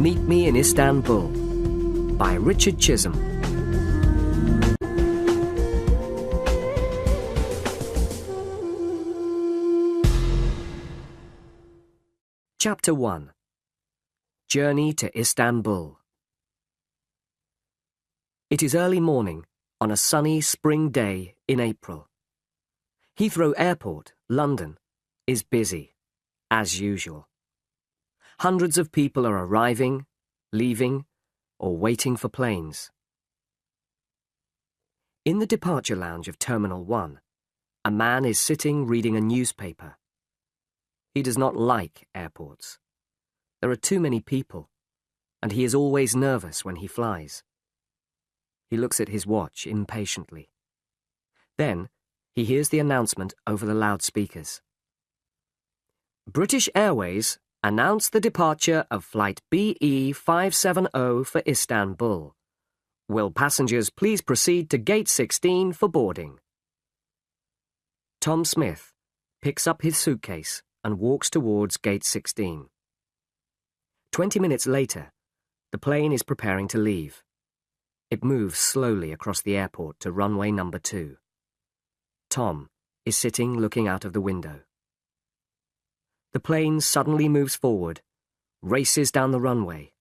Meet Me in Istanbul by Richard Chisholm. Chapter 1. Journey to Istanbul. It is early morning on a sunny spring day in April. Heathrow Airport, London, is busy, as usual. Hundreds of people are arriving, leaving, or waiting for planes. In the departure lounge of Terminal 1, a man is sitting reading a newspaper. He does not like airports. There are too many people, and he is always nervous when he flies. He looks at his watch impatiently. Then, he hears the announcement over the loudspeakers. British Airways announce the departure of Flight BE 570 for Istanbul. Will passengers please proceed to Gate 16 for boarding? Tom Smith picks up his suitcase and walks towards Gate 16. 20 minutes later, the plane is preparing to leave. It moves slowly across the airport to runway number 2. Tom is sitting looking out of the window. The plane suddenly moves forward, races down the runway,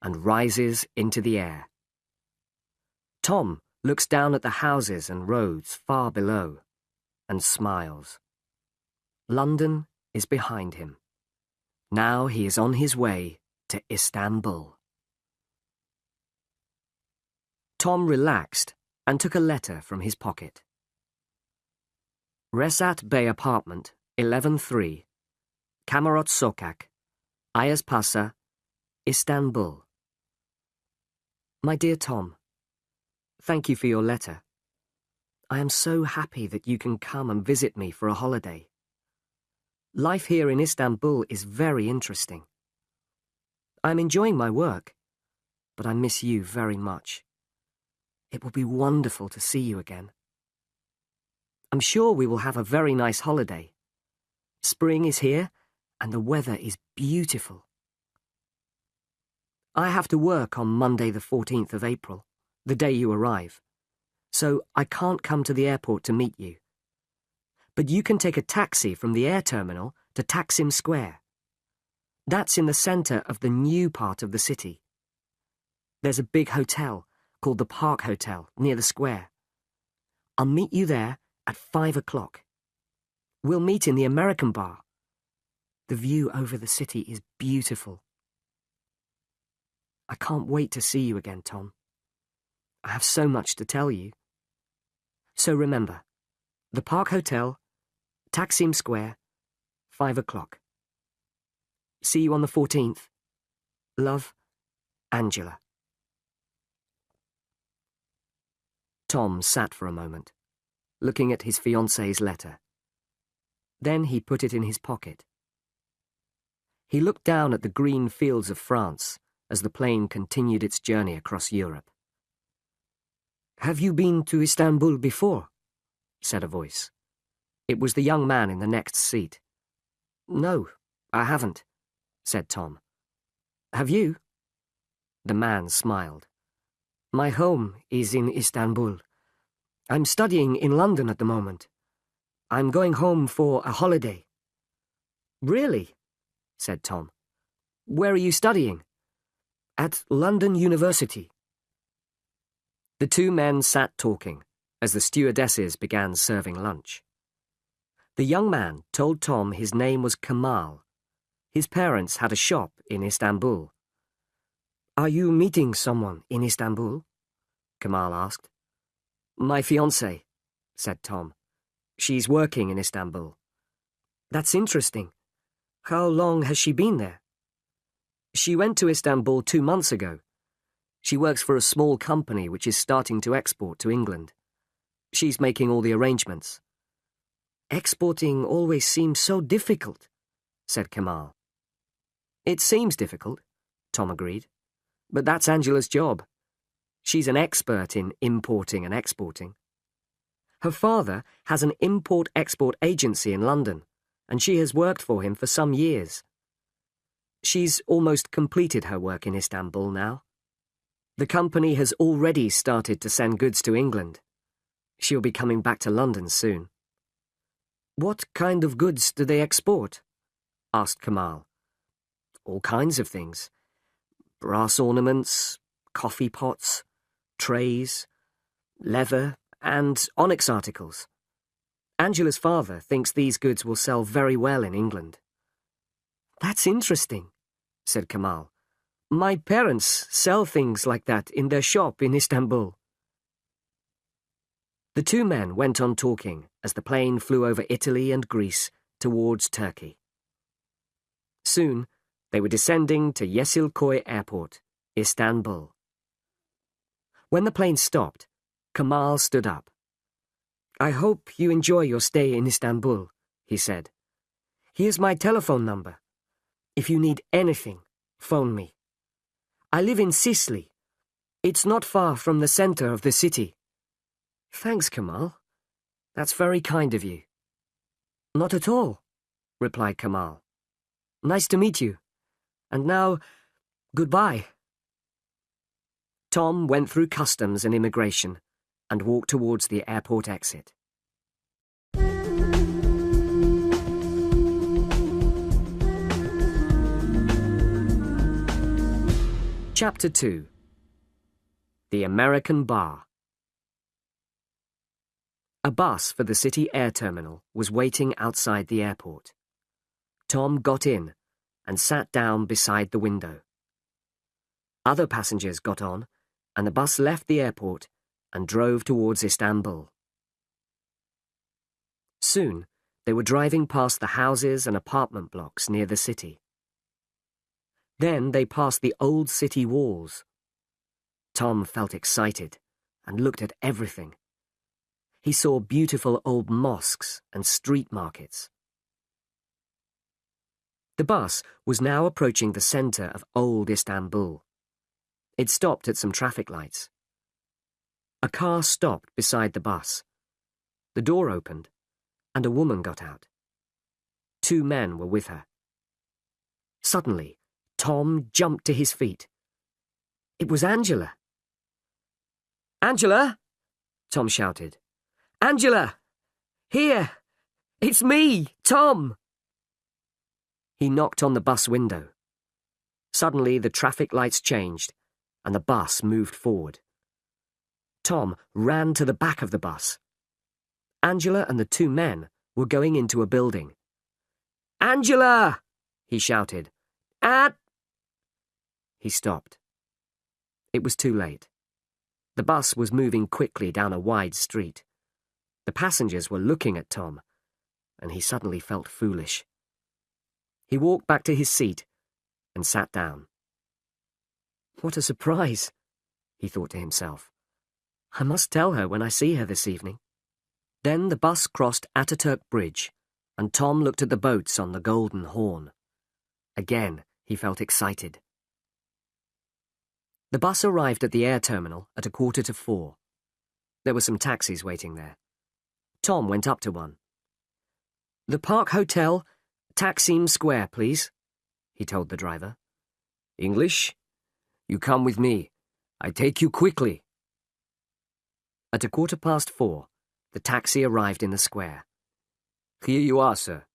and rises into the air. Tom looks down at the houses and roads far below and smiles. London is behind him. Now he is on his way to Istanbul. Tom relaxed and took a letter from his pocket. Resat Bey Apartment, 11-3, Kamarot Sokak, Ayazpasa, Istanbul. My dear Tom, thank you for your letter. I am so happy that you can come and visit me for a holiday. Life here in Istanbul is very interesting. I'm enjoying my work, but I miss you very much. It will be wonderful to see you again. I'm sure we will have a very nice holiday. Spring is here, and the weather is beautiful. I have to work on Monday the 14th of April, the day you arrive, so I can't come to the airport to meet you. But you can take a taxi from the air terminal to Taksim Square. That's in the centre of the new part of the city. There's a big hotel called the Park Hotel near the square. I'll meet you there at 5 o'clock. We'll meet in the American bar. The view over the city is beautiful. I can't wait to see you again, Tom. I have so much to tell you. So remember, the Park Hotel, Taksim Square, 5 o'clock. See you on the 14th. Love, Angela. Tom sat for a moment, looking at his fiancée's letter. Then he put it in his pocket. He looked down at the green fields of France as the plane continued its journey across Europe. Have you been to Istanbul before? Said a voice. It was the young man in the next seat. No, I haven't, said Tom. Have you? The man smiled. My home is in Istanbul. I'm studying in London at the moment. I'm going home for a holiday. Really? Said Tom. Where are you studying? At London University. The two men sat talking as the stewardesses began serving lunch. The young man told Tom his name was Kemal. His parents had a shop in Istanbul. Are you meeting someone in Istanbul? Kemal asked. My fiancée, said Tom. She's working in Istanbul. That's interesting. How long has she been there? She went to Istanbul 2 months ago. She works for a small company which is starting to export to England. She's making all the arrangements. Exporting always seems so difficult, said Kemal. It seems difficult, Tom agreed. But that's Angela's job. She's an expert in importing and exporting. Her father has an import-export agency in London, and she has worked for him for some years. She's almost completed her work in Istanbul now. The company has already started to send goods to England. She'll be coming back to London soon. What kind of goods do they export? Asked Kamal. All kinds of things. Brass ornaments, coffee pots, trays, leather, and onyx articles. Angela's father thinks these goods will sell very well in England. That's interesting, said Kamal. My parents sell things like that in their shop in Istanbul. The two men went on talking as the plane flew over Italy and Greece towards Turkey. Soon, they were descending to Yeşilköy Airport, Istanbul. When the plane stopped, Kamal stood up. I hope you enjoy your stay in Istanbul, he said. Here's my telephone number. If you need anything, phone me. I live in Sicily. It's not far from the center of the city. Thanks, Kamal. That's very kind of you. Not at all, replied Kamal. Nice to meet you. And now, goodbye. Tom went through customs and immigration and walked towards the airport exit. Chapter 2. The American Bar. A bus for the city air terminal was waiting outside the airport. Tom got in and sat down beside the window. Other passengers got on, and the bus left the airport and drove towards Istanbul. Soon, they were driving past the houses and apartment blocks near the city. Then they passed the old city walls. Tom felt excited and looked at everything. He saw beautiful old mosques and street markets. The bus was now approaching the center of old Istanbul. It stopped at some traffic lights. A car stopped beside the bus. The door opened, and a woman got out. Two men were with her. Suddenly, Tom jumped to his feet. It was Angela. Angela! Tom shouted. Angela! Here! It's me, Tom! He knocked on the bus window. Suddenly, the traffic lights changed, and the bus moved forward. Tom ran to the back of the bus. Angela and the two men were going into a building. Angela! He shouted. He stopped. It was too late. The bus was moving quickly down a wide street. The passengers were looking at Tom, and he suddenly felt foolish. He walked back to his seat and sat down. What a surprise, he thought to himself. I must tell her when I see her this evening. Then the bus crossed Ataturk Bridge, and Tom looked at the boats on the Golden Horn. Again, he felt excited. The bus arrived at the air terminal at 3:45. There were some taxis waiting there. Tom went up to one. The Park Hotel, Taksim Square, please, he told the driver. English? You come with me. I take you quickly. At 4:15, the taxi arrived in the square. Here you are, sir.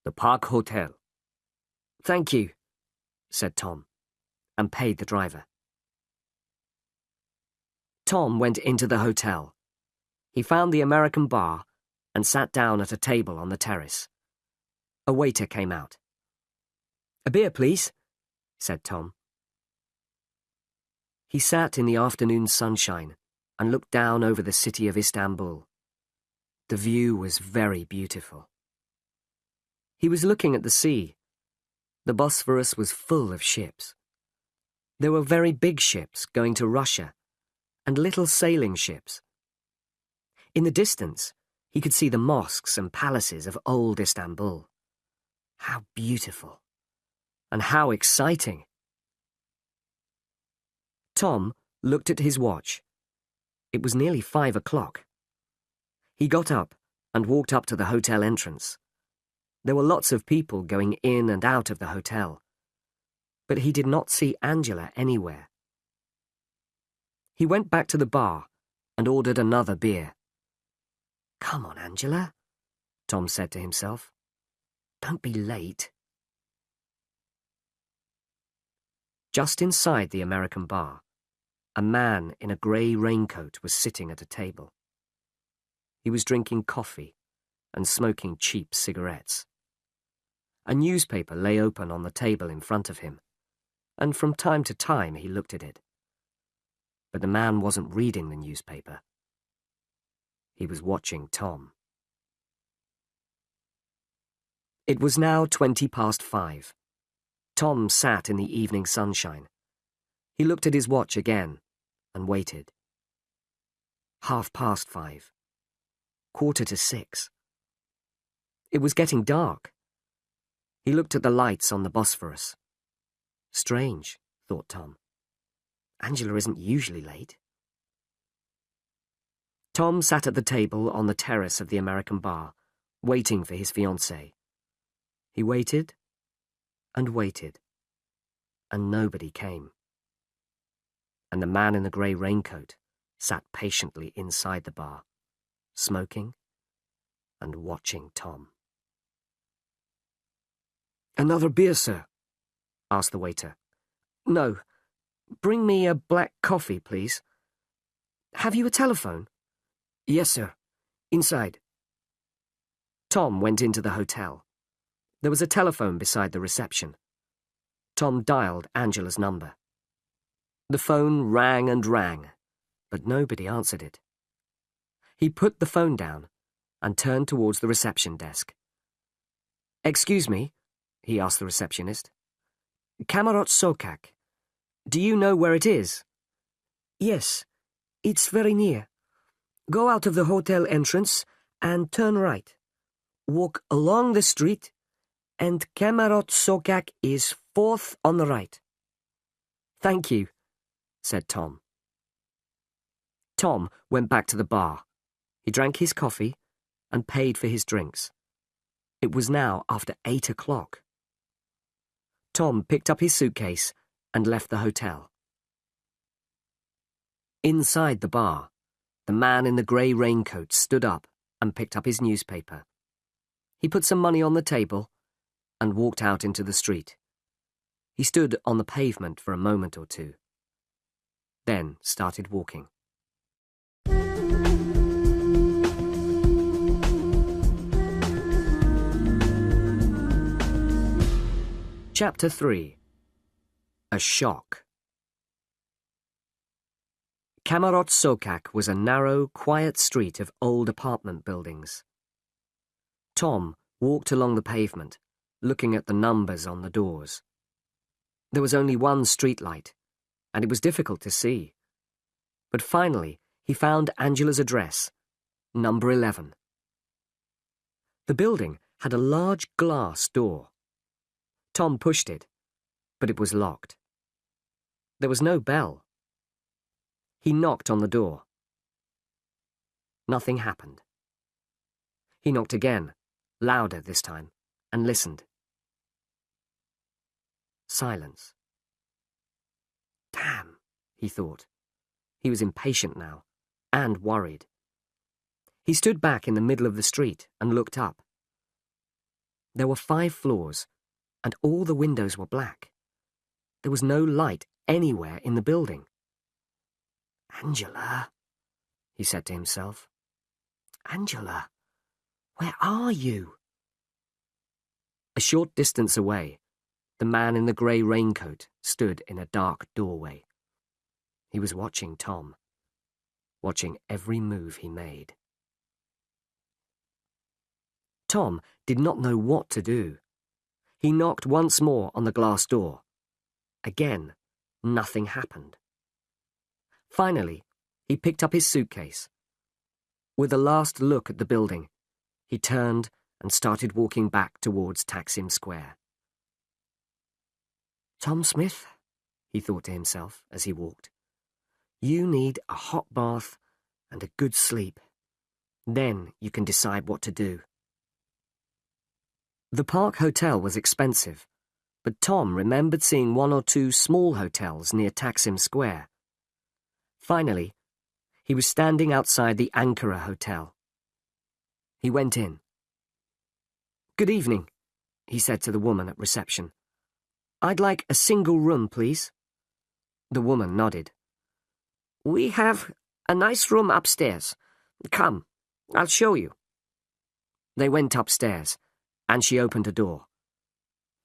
The Park Hotel. Thank you, said Tom, and paid the driver. Tom went into the hotel. He found the American bar and sat down at a table on the terrace. A waiter came out. A beer, please, said Tom. He sat in the afternoon sunshine and looked down over the city of Istanbul. The view was very beautiful. He was looking at the sea. The Bosphorus was full of ships. There were very big ships going to Russia, and little sailing ships. In the distance, he could see the mosques and palaces of old Istanbul. How beautiful, and how exciting. Tom looked at his watch. It was nearly 5 o'clock. He got up and walked up to the hotel entrance. There were lots of people going in and out of the hotel. but he did not see Angela anywhere. He went back to the bar and ordered another beer. "Come on, Angela," Tom said to himself. "Don't be late." Just inside the American bar, a man in a grey raincoat was sitting at a table. He was drinking coffee and smoking cheap cigarettes. A newspaper lay open on the table in front of him, and from time to time he looked at it. But the man wasn't reading the newspaper. He was watching Tom. It was now 5:20. Tom sat in the evening sunshine. He looked at his watch again and waited. 5:30. 5:45. It was getting dark. He looked at the lights on the Bosphorus. Strange, thought Tom. Angela isn't usually late. Tom sat at the table on the terrace of the American bar, waiting for his fiancée. He waited and waited, and nobody came. And the man in the grey raincoat sat patiently inside the bar, smoking and watching Tom. "Another beer, sir?" asked the waiter. "No. Bring me a black coffee, please." "Have you a telephone?" "Yes, sir. Inside." Tom went into the hotel. There was a telephone beside the reception. Tom dialed Angela's number. The phone rang and rang, but nobody answered it. He put the phone down and turned towards the reception desk. "Excuse me," he asked the receptionist. "Kamarot Sokak. Do you know where it is?" "Yes, it's very near. Go out of the hotel entrance and turn right. Walk along the street, and Kamarot Sokak is 4th on the right." "Thank you," said Tom. Tom went back to the bar. He drank his coffee and paid for his drinks. It was now after 8 o'clock. Tom picked up his suitcase and left the hotel. Inside the bar, the man in the grey raincoat stood up and picked up his newspaper. He put some money on the table and walked out into the street. He stood on the pavement for a moment or two, then started walking. Chapter 3. A Shock. Kamarot Sokak was a narrow, quiet street of old apartment buildings. Tom walked along the pavement, looking at the numbers on the doors. There was only one streetlight, and it was difficult to see. But finally, he found Angela's address, number 11. The building had a large glass door. Tom pushed it, but it was locked. There was no bell. He knocked on the door. Nothing happened. He knocked again, louder this time, and listened. Silence. Damn, he thought. He was impatient now, and worried. He stood back in the middle of the street and looked up. There were 5 floors, and all the windows were black. There was no light anywhere in the building. "Angela," he said to himself. "Angela, where are you?" A short distance away, the man in the grey raincoat stood in a dark doorway. He was watching Tom, watching every move he made. Tom did not know what to do. He knocked once more on the glass door. Again, nothing happened. Finally, he picked up his suitcase. With a last look at the building, he turned and started walking back towards Taksim Square. "Tom Smith," he thought to himself as he walked, "you need a hot bath and a good sleep. Then you can decide what to do." The Park Hotel was expensive, but Tom remembered seeing one or two small hotels near Taksim Square. Finally, he was standing outside the Ankara Hotel. He went in. "Good evening," he said to the woman at reception. "I'd like a single room, please." The woman nodded. "We have a nice room upstairs. Come, I'll show you." They went upstairs, and she opened a door.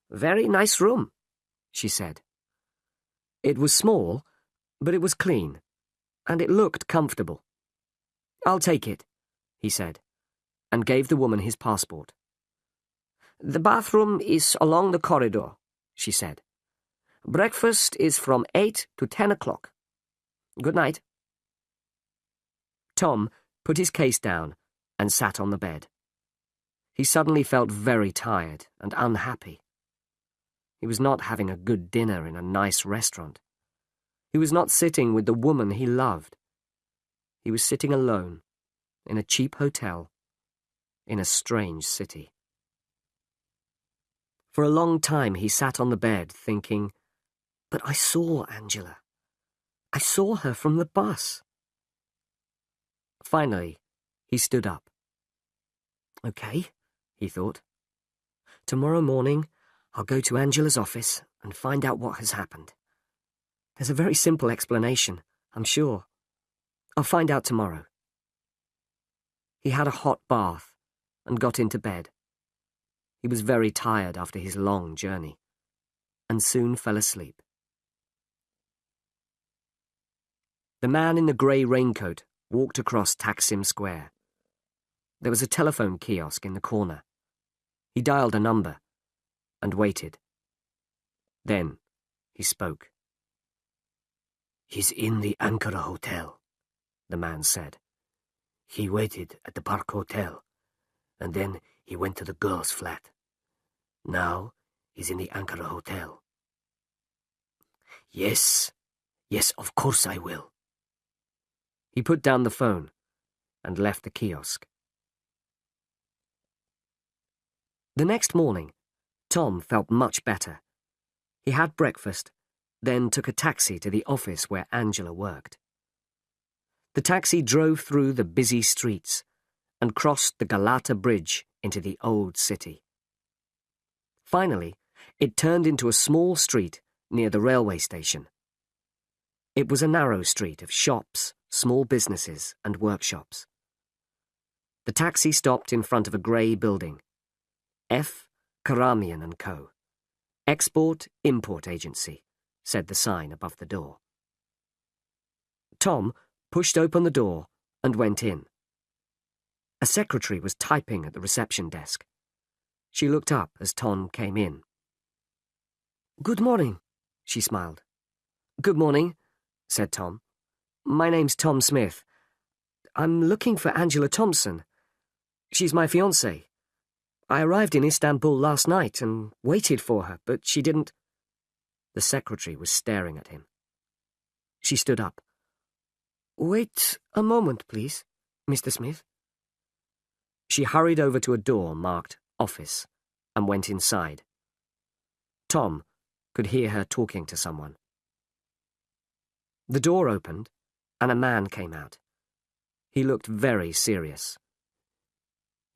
"Very nice room," she said. It was small, but it was clean, and it looked comfortable. "I'll take it," he said, and gave the woman his passport. "The bathroom is along the corridor," she said. "Breakfast is from 8 to 10 o'clock. Good night." Tom put his case down and sat on the bed. He suddenly felt very tired and unhappy. He was not having a good dinner in a nice restaurant. He was not sitting with the woman he loved. He was sitting alone, in a cheap hotel, in a strange city. For a long time he sat on the bed thinking, "But I saw Angela. I saw her from the bus." Finally, he stood up. "Okay," he thought. "Tomorrow morning, I'll go to Angela's office and find out what has happened. There's a very simple explanation, I'm sure. I'll find out tomorrow." He had a hot bath and got into bed. He was very tired after his long journey, and soon fell asleep. The man in the grey raincoat walked across Taksim Square. There was a telephone kiosk in the corner. He dialed a number and waited. Then he spoke. "He's in the Ankara Hotel," the man said. "He waited at the Park Hotel, and then he went to the girl's flat. Now he's in the Ankara Hotel." Yes, of course I will." He put down the phone and left the kiosk. The next morning, Tom felt much better. He had breakfast, then took a taxi to the office where Angela worked. The taxi drove through the busy streets and crossed the Galata Bridge into the old city. Finally, it turned into a small street near the railway station. It was a narrow street of shops, small businesses, and workshops. The taxi stopped in front of a grey building. F. Karamian & Co. Export-Import Agency, said the sign above the door. Tom pushed open the door and went in. A secretary was typing at the reception desk. She looked up as Tom came in. "Good morning," she smiled. "Good morning," said Tom. "My name's Tom Smith. I'm looking for Angela Thompson. She's my fiancée. I arrived in Istanbul last night and waited for her, but she didn't—" The secretary was staring at him. She stood up. "Wait a moment, please, Mr. Smith." She hurried over to a door marked Office and went inside. Tom could hear her talking to someone. The door opened, and a man came out. He looked very serious.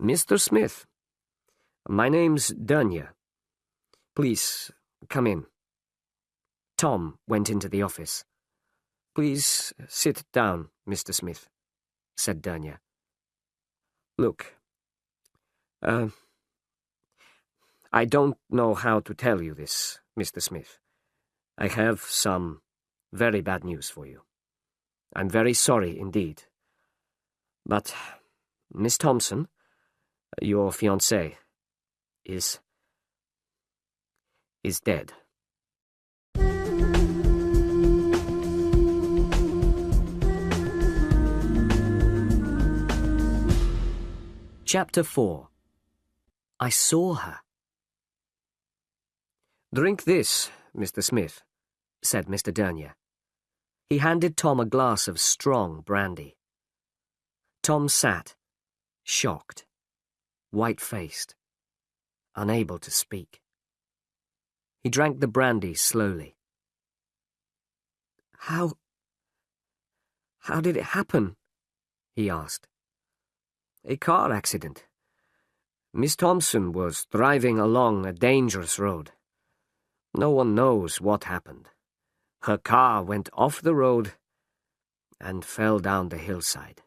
"Mr. Smith, my name's Dunya. Please, come in." Tom went into the office. "Please sit down, Mr. Smith," said Dunya. "Look, I don't know how to tell you this, Mr. Smith. I have some very bad news for you. I'm very sorry indeed. But Miss Thompson, your fiancée, is dead." Chapter 4. I saw her. "Drink this, Mr. Smith," said Mr. Dunya. He handed Tom a glass of strong brandy. Tom sat, shocked, white-faced, unable to speak. He drank the brandy slowly. How did it happen? He asked. A car accident. Miss Thompson was driving along a dangerous road. No one knows what happened. Her car went off the road and fell down the hillside.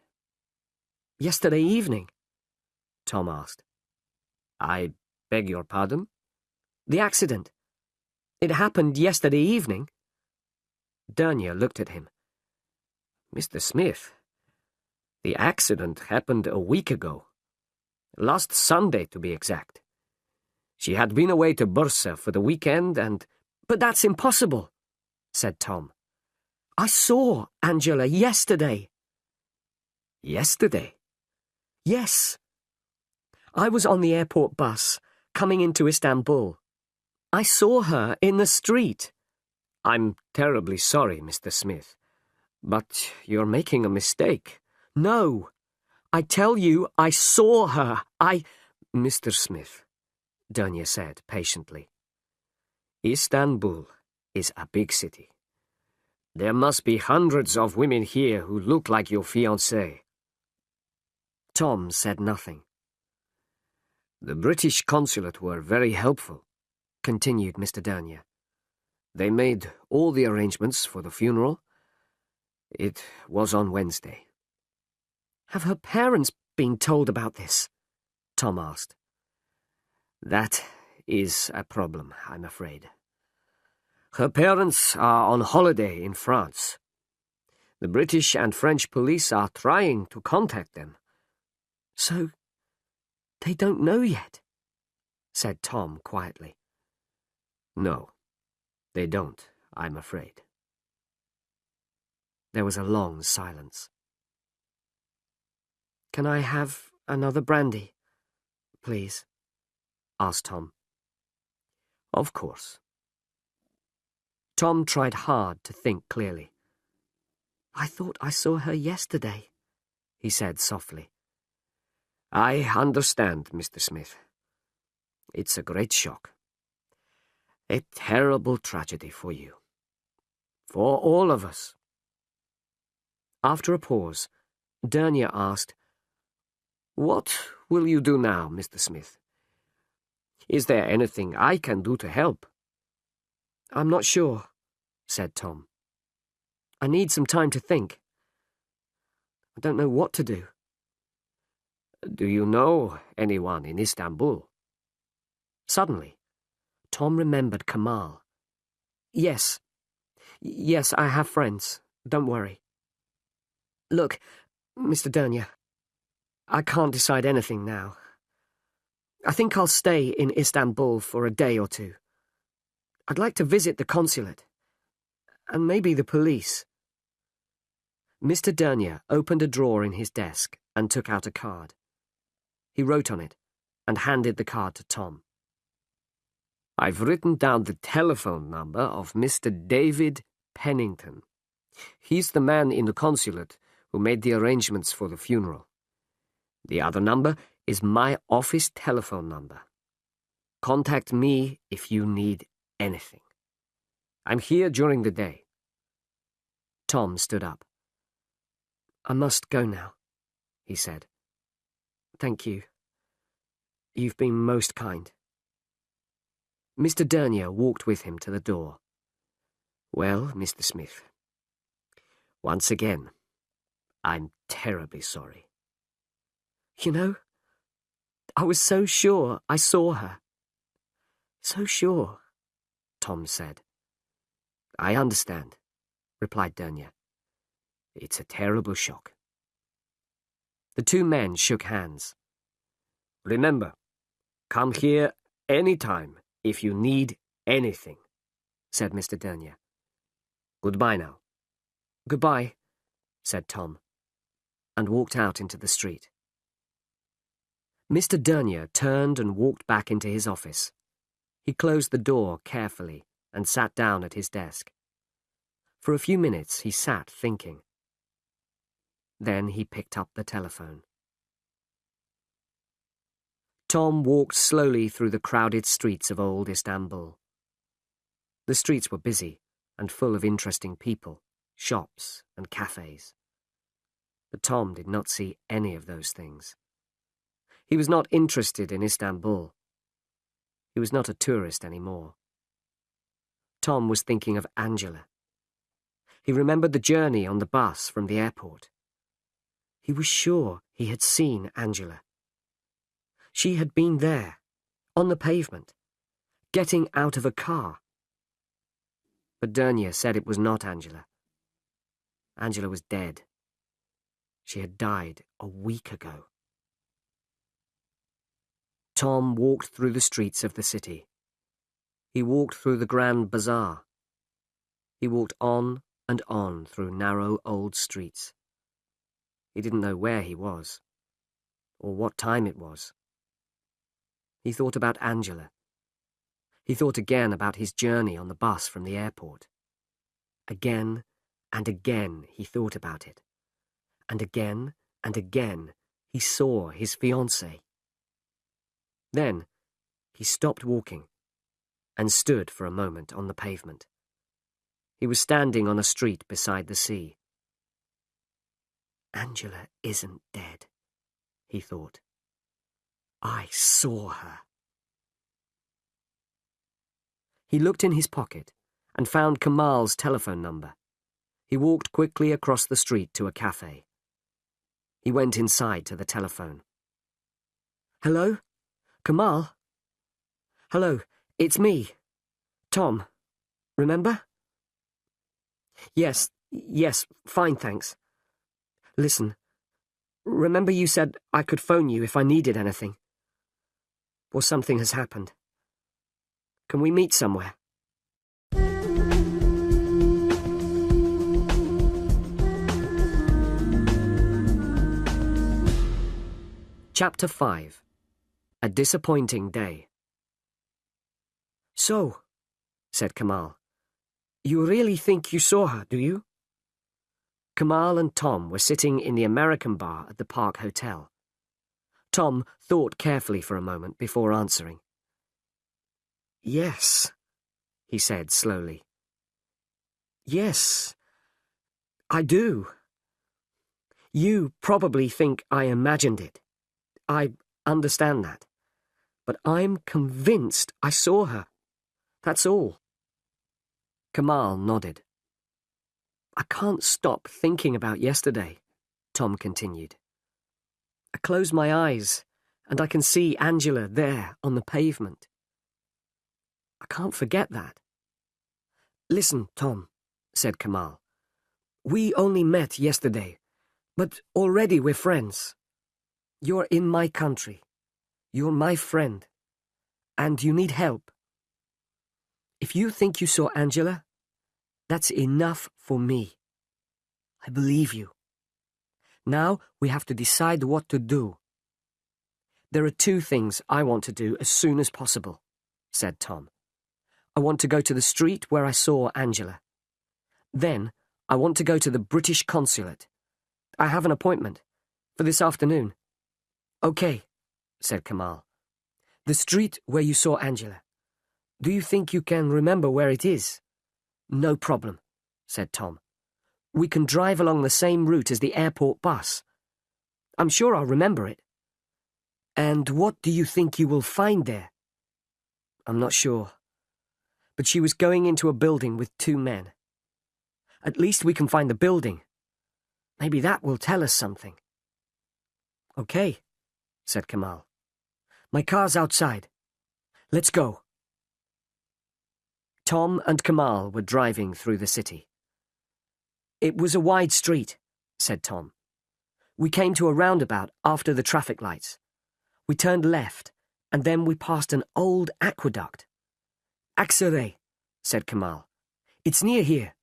Yesterday evening? Tom asked. I beg your pardon? The accident. It happened yesterday evening? Dernier looked at him. Mr. Smith, the accident happened a week ago. Last Sunday, to be exact. She had been away to Bursa for the weekend and... But that's impossible, said Tom. I saw Angela yesterday. Yesterday? Yes. I was on the airport bus, coming into Istanbul. I saw her in the street. I'm terribly sorry, Mr. Smith, but you're making a mistake. No. I tell you, I saw her. Mr. Smith, Dernier said patiently. Istanbul is a big city. There must be hundreds of women here who look like your fiancée. Tom said nothing. The British consulate were very helpful, continued Mr. Dernier. They made all the arrangements for the funeral. It was on Wednesday. Have her parents been told about this? Tom asked. That is a problem, I'm afraid. Her parents are on holiday in France. The British and French police are trying to contact them. So, they don't know yet, said Tom quietly. No, they don't, I'm afraid. There was a long silence. Can I have another brandy, please? Asked Tom. Of course. Tom tried hard to think clearly. I thought I saw her yesterday, he said softly. I understand, Mr. Smith. It's a great shock. A terrible tragedy for you. For all of us. After a pause, Dernier asked, What will you do now, Mr. Smith? Is there anything I can do to help? I'm not sure, said Tom. I need some time to think. I don't know what to do. Do you know anyone in Istanbul? Suddenly, Tom remembered Kamal. Yes, I have friends. Don't worry. Look, Mr. Dernier, I can't decide anything now. I think I'll stay in Istanbul for a day or two. I'd like to visit the consulate, and maybe the police. Mr. Dernier opened a drawer in his desk and took out a card. He wrote on it and handed the card to Tom. I've written down the telephone number of Mr. David Pennington. He's the man in the consulate who made the arrangements for the funeral. The other number is my office telephone number. Contact me if you need anything. I'm here during the day. Tom stood up. I must go now, he said. Thank you. You've been most kind. Mr. Dernier walked with him to the door. Well, Mr. Smith, once again, I'm terribly sorry. You know, I was so sure I saw her. So sure, Tom said. I understand, replied Dernier. It's a terrible shock. The two men shook hands. Remember, come here any time if you need anything, said Mr. Dernier. Goodbye now. Goodbye, said Tom, and walked out into the street. Mr. Dernier turned and walked back into his office. He closed the door carefully and sat down at his desk. For a few minutes he sat thinking. Then he picked up the telephone. Tom walked slowly through the crowded streets of old Istanbul. The streets were busy and full of interesting people, shops and cafes. But Tom did not see any of those things. He was not interested in Istanbul. He was not a tourist anymore. Tom was thinking of Angela. He remembered the journey on the bus from the airport. He was sure he had seen Angela. She had been there, on the pavement, getting out of a car. But Dernier said it was not Angela. Angela was dead. She had died a week ago. Tom walked through the streets of the city. He walked through the Grand Bazaar. He walked on and on through narrow old streets. He didn't know where he was, or what time it was. He thought about Angela. He thought again about his journey on the bus from the airport. Again and again he thought about it. And again he saw his fiancée. Then he stopped walking and stood for a moment on the pavement. He was standing on a street beside the sea. Angela isn't dead, he thought. I saw her. He looked in his pocket and found Kamal's telephone number. He walked quickly across the street to a cafe. He went inside to the telephone. Hello? Kamal? Hello, it's me. Tom. Remember? Yes, fine, thanks. Listen, remember you said I could phone you if I needed anything? Or something has happened. Can we meet somewhere? Chapter 5. A Disappointing Day. So, said Kamal, you really think you saw her, do you? Kamal and Tom were sitting in the American bar at the Park Hotel. Tom thought carefully for a moment before answering. Yes, he said slowly. Yes, I do. You probably think I imagined it. I understand that. But I'm convinced I saw her. That's all. Kamal nodded. I can't stop thinking about yesterday, Tom continued. I close my eyes and I can see Angela there on the pavement. I can't forget that. Listen, Tom, said Kamal. We only met yesterday, but already we're friends. You're in my country. You're my friend. And you need help. If you think you saw Angela, that's enough for me. I believe you. Now we have to decide what to do. There are two things I want to do as soon as possible, said Tom. I want to go to the street where I saw Angela. Then I want to go to the British consulate. I have an appointment for this afternoon. Okay, said Kamal. The street where you saw Angela. Do you think you can remember where it is? No problem, said Tom. We can drive along the same route as the airport bus. I'm sure I'll remember it. And what do you think you will find there? I'm not sure. But she was going into a building with two men. At least we can find the building. Maybe that will tell us something. Okay, said Kamal. My car's outside. Let's go. Tom and Kamal were driving through the city. It was a wide street, said Tom. We came to a roundabout after the traffic lights. We turned left, and then we passed an old aqueduct. Aksarey, said Kamal. It's near here.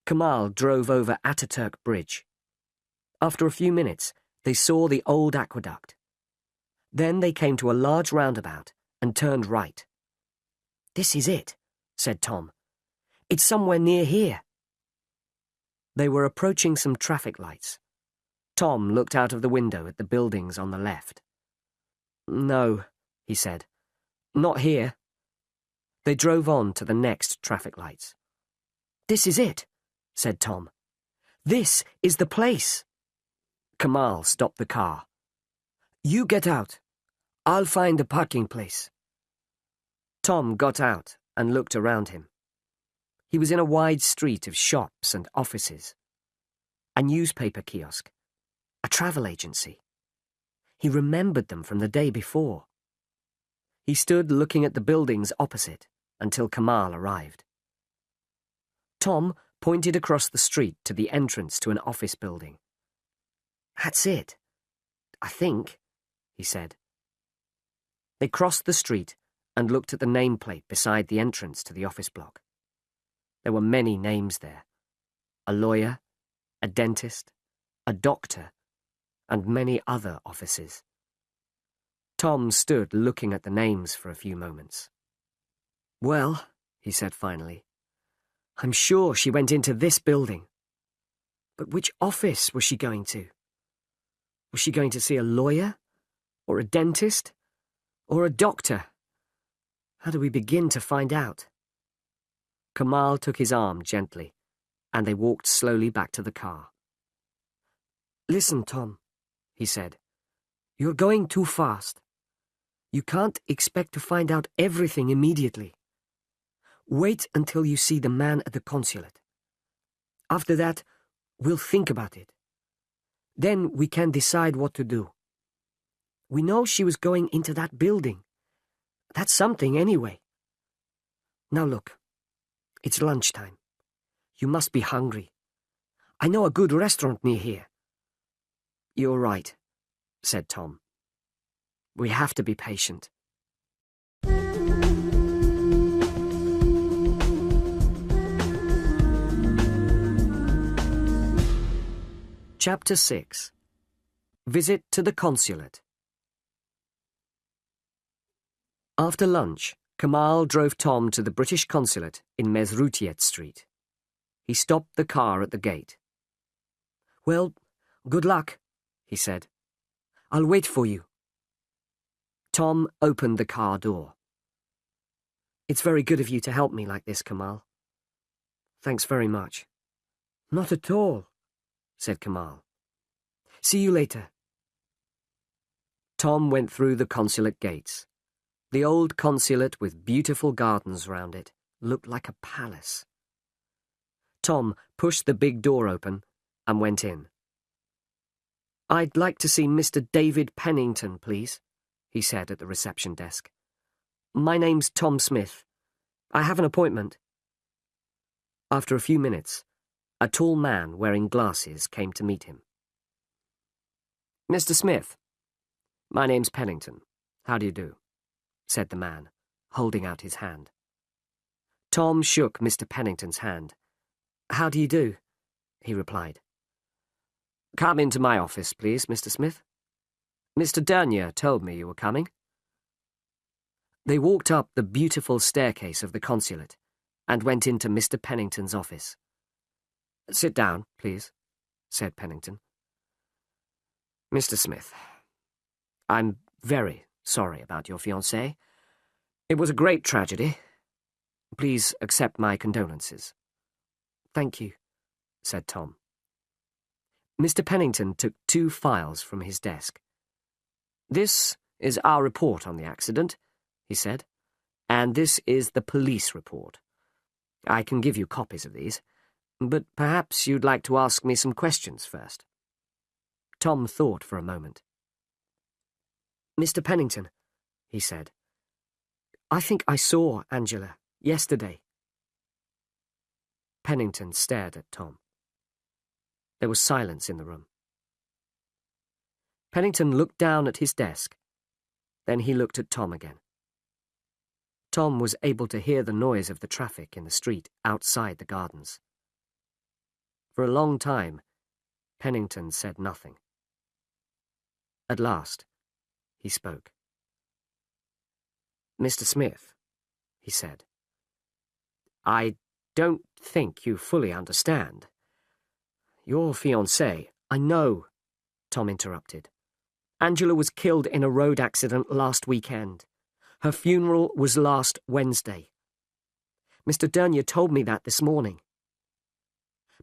Kamal drove over Ataturk Bridge. After a few minutes, they saw the old aqueduct. Then they came to a large roundabout and turned right. This is it, said Tom. It's somewhere near here. They were approaching some traffic lights. Tom looked out of the window at the buildings on the left. No, he said. Not here. They drove on to the next traffic lights. "This is it," said Tom. "This is the place." Kamal stopped the car. "You get out. I'll find a parking place." Tom got out and looked around him. He was in a wide street of shops and offices. A newspaper kiosk. A travel agency. He remembered them from the day before. He stood looking at the buildings opposite until Kamal arrived. Tom pointed across the street to the entrance to an office building. "That's it, I think," he said. They crossed the street and looked at the nameplate beside the entrance to the office block. There were many names there. A lawyer, a dentist, a doctor, and many other offices. Tom stood looking at the names for a few moments. "Well," he said finally, "I'm sure she went into this building. But which office was she going to? Was she going to see a lawyer? Or a dentist? Or a doctor? How do we begin to find out?" Kamal took his arm gently, and they walked slowly back to the car. "Listen, Tom," he said. "You're going too fast. You can't expect to find out everything immediately. Wait until you see the man at the consulate. After that, we'll think about it. Then we can decide what to do. We know she was going into that building. That's something anyway. Now look, it's lunchtime. You must be hungry. I know a good restaurant near here." "You're right," said Tom. "We have to be patient." Chapter 6. Visit to the Consulate. After lunch, Kamal drove Tom to the British Consulate in Mesrutiet Street. He stopped the car at the gate. "Well, good luck," he said. "I'll wait for you." Tom opened the car door. "It's very good of you to help me like this, Kamal." "Thanks very much." "Not at all," said Kamal. "See you later." Tom went through the consulate gates. The old consulate with beautiful gardens round it looked like a palace. Tom pushed the big door open and went in. "I'd like to see Mr. David Pennington, please," he said at the reception desk. "My name's Tom Smith. I have an appointment." After a few minutes, a tall man wearing glasses came to meet him. "Mr. Smith, my name's Pennington. How do you do?" said the man, holding out his hand. Tom shook Mr. Pennington's hand. "How do you do?" he replied. "Come into my office, please, Mr. Smith. Mr. Dernier told me you were coming." They walked up the beautiful staircase of the consulate and went into Mr. Pennington's office. "Sit down, please," said Pennington. "Mr. Smith, I'm very sorry about your fiancée. It was a great tragedy. Please accept my condolences." "Thank you," said Tom. Mr. Pennington took 2 files from his desk. "This is our report on the accident," he said, "and this is the police report. I can give you copies of these, but perhaps you'd like to ask me some questions first." Tom thought for a moment. "Mr. Pennington," he said, "I think I saw Angela yesterday." Pennington stared at Tom. There was silence in the room. Pennington looked down at his desk. Then he looked at Tom again. Tom was able to hear the noise of the traffic in the street outside the gardens. For a long time, Pennington said nothing. At last, he spoke. "Mr. Smith," he said, "I don't think you fully understand. Your fiancée—" "I know," Tom interrupted. "Angela was killed in a road accident last weekend. Her funeral was last Wednesday. Mr. Dernier told me that this morning.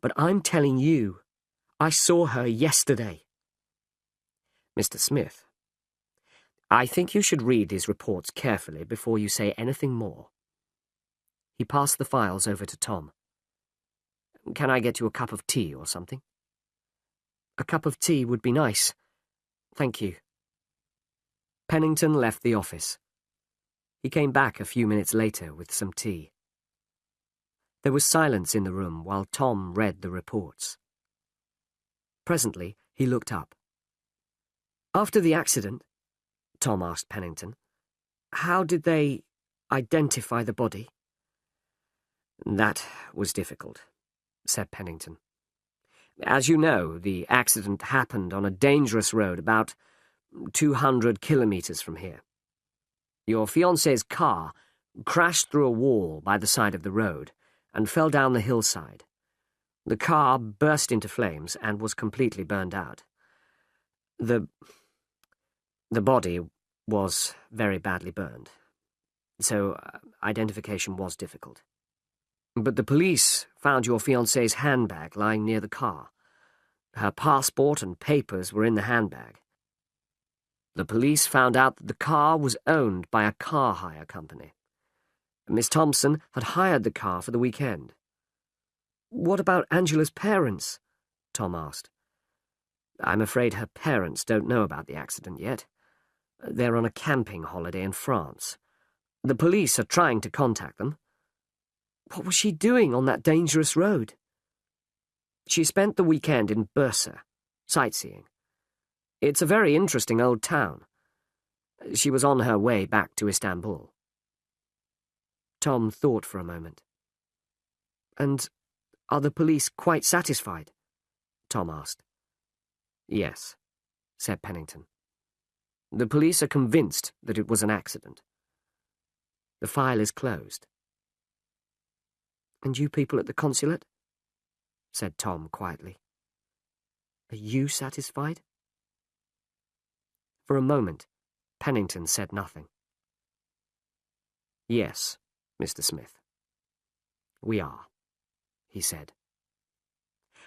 But I'm telling you, I saw her yesterday. Mr. Smith, I think you should read these reports carefully before you say anything more. He passed the files over to Tom. Can I get you a cup of tea or something? A cup of tea would be nice. Thank you. Pennington left the office. He came back a few minutes later with some tea. There was silence in the room while Tom read the reports. Presently, he looked up. After the accident, Tom asked Pennington, how did they identify the body? That was difficult, said Pennington. As you know, the accident happened on a dangerous road about 200 kilometers from here. Your fiancé's car crashed through a wall by the side of the road and fell down the hillside. The car burst into flames and was completely burned out. The body was very badly burned, so identification was difficult. But the police found your fiancé's handbag lying near the car. Her passport and papers were in the handbag. The police found out that the car was owned by a car hire company. Miss Thompson had hired the car for the weekend. What about Angela's parents? Tom asked. I'm afraid her parents don't know about the accident yet. They're on a camping holiday in France. The police are trying to contact them. What was she doing on that dangerous road? She spent the weekend in Bursa, sightseeing. It's a very interesting old town. She was on her way back to Istanbul. Tom thought for a moment. And are the police quite satisfied? Tom asked. Yes, said Pennington. The police are convinced that it was an accident. The file is closed. And you people at the consulate? Said Tom quietly. Are you satisfied? For a moment, Pennington said nothing. Yes, Mr. Smith. We are, he said.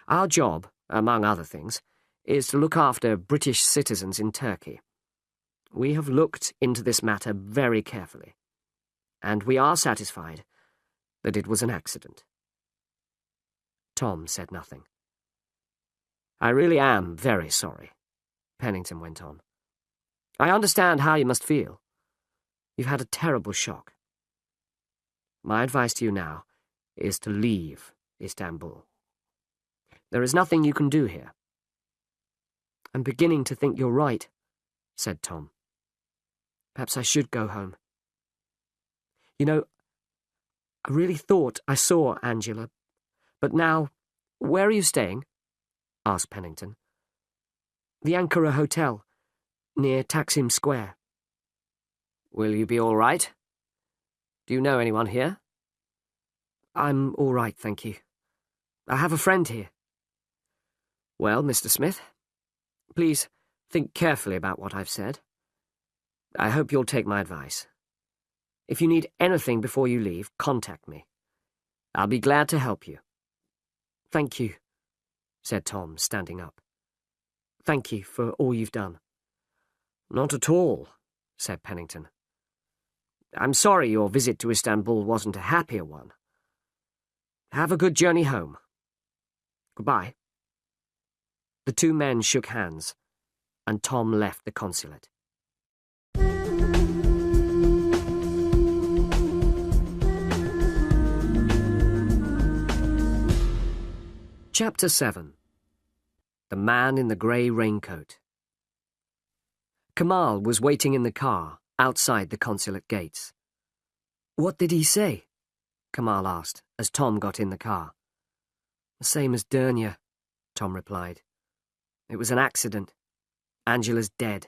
Our job, among other things, is to look after British citizens in Turkey. We have looked into this matter very carefully, and we are satisfied that it was an accident. Tom said nothing. I really am very sorry, Pennington went on. I understand how you must feel. You've had a terrible shock. My advice to you now is to leave Istanbul. There is nothing you can do here. I'm beginning to think you're right, said Tom. Perhaps I should go home. You know, I really thought I saw Angela, but now, where are you staying? Asked Pennington. The Ankara Hotel, near Taksim Square. Will you be all right? Do you know anyone here? I'm all right, thank you. I have a friend here. Well, Mr. Smith, please think carefully about what I've said. I hope you'll take my advice. If you need anything before you leave, contact me. I'll be glad to help you. Thank you, said Tom, standing up. Thank you for all you've done. Not at all, said Pennington. I'm sorry your visit to Istanbul wasn't a happier one. Have a good journey home. Goodbye. The two men shook hands, and Tom left the consulate. Chapter 7. The Man in the Grey Raincoat. Kamal was waiting in the car outside the consulate gates. What did he say? Kamal asked as Tom got in the car. The same as Dernier, Tom replied. It was an accident. Angela's dead.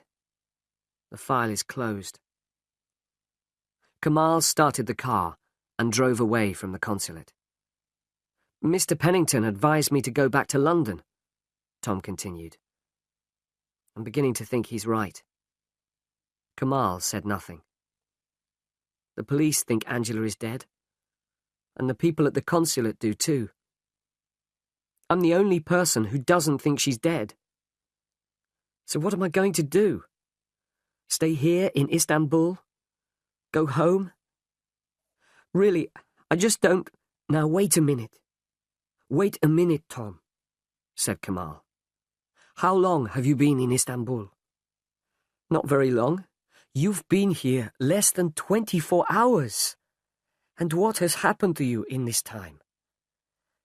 The file is closed. Kamal started the car and drove away from the consulate. Mr. Pennington advised me to go back to London, Tom continued. I'm beginning to think he's right. Kamal said nothing. The police think Angela is dead. and the people at the consulate do too. I'm the only person who doesn't think she's dead. So what am I going to do? Stay here in Istanbul? Go home? Really, I just don't... Now wait a minute. Wait a minute, Tom, said Kamal. How long have you been in Istanbul? Not very long. You've been here less than 24 hours. And what has happened to you in this time?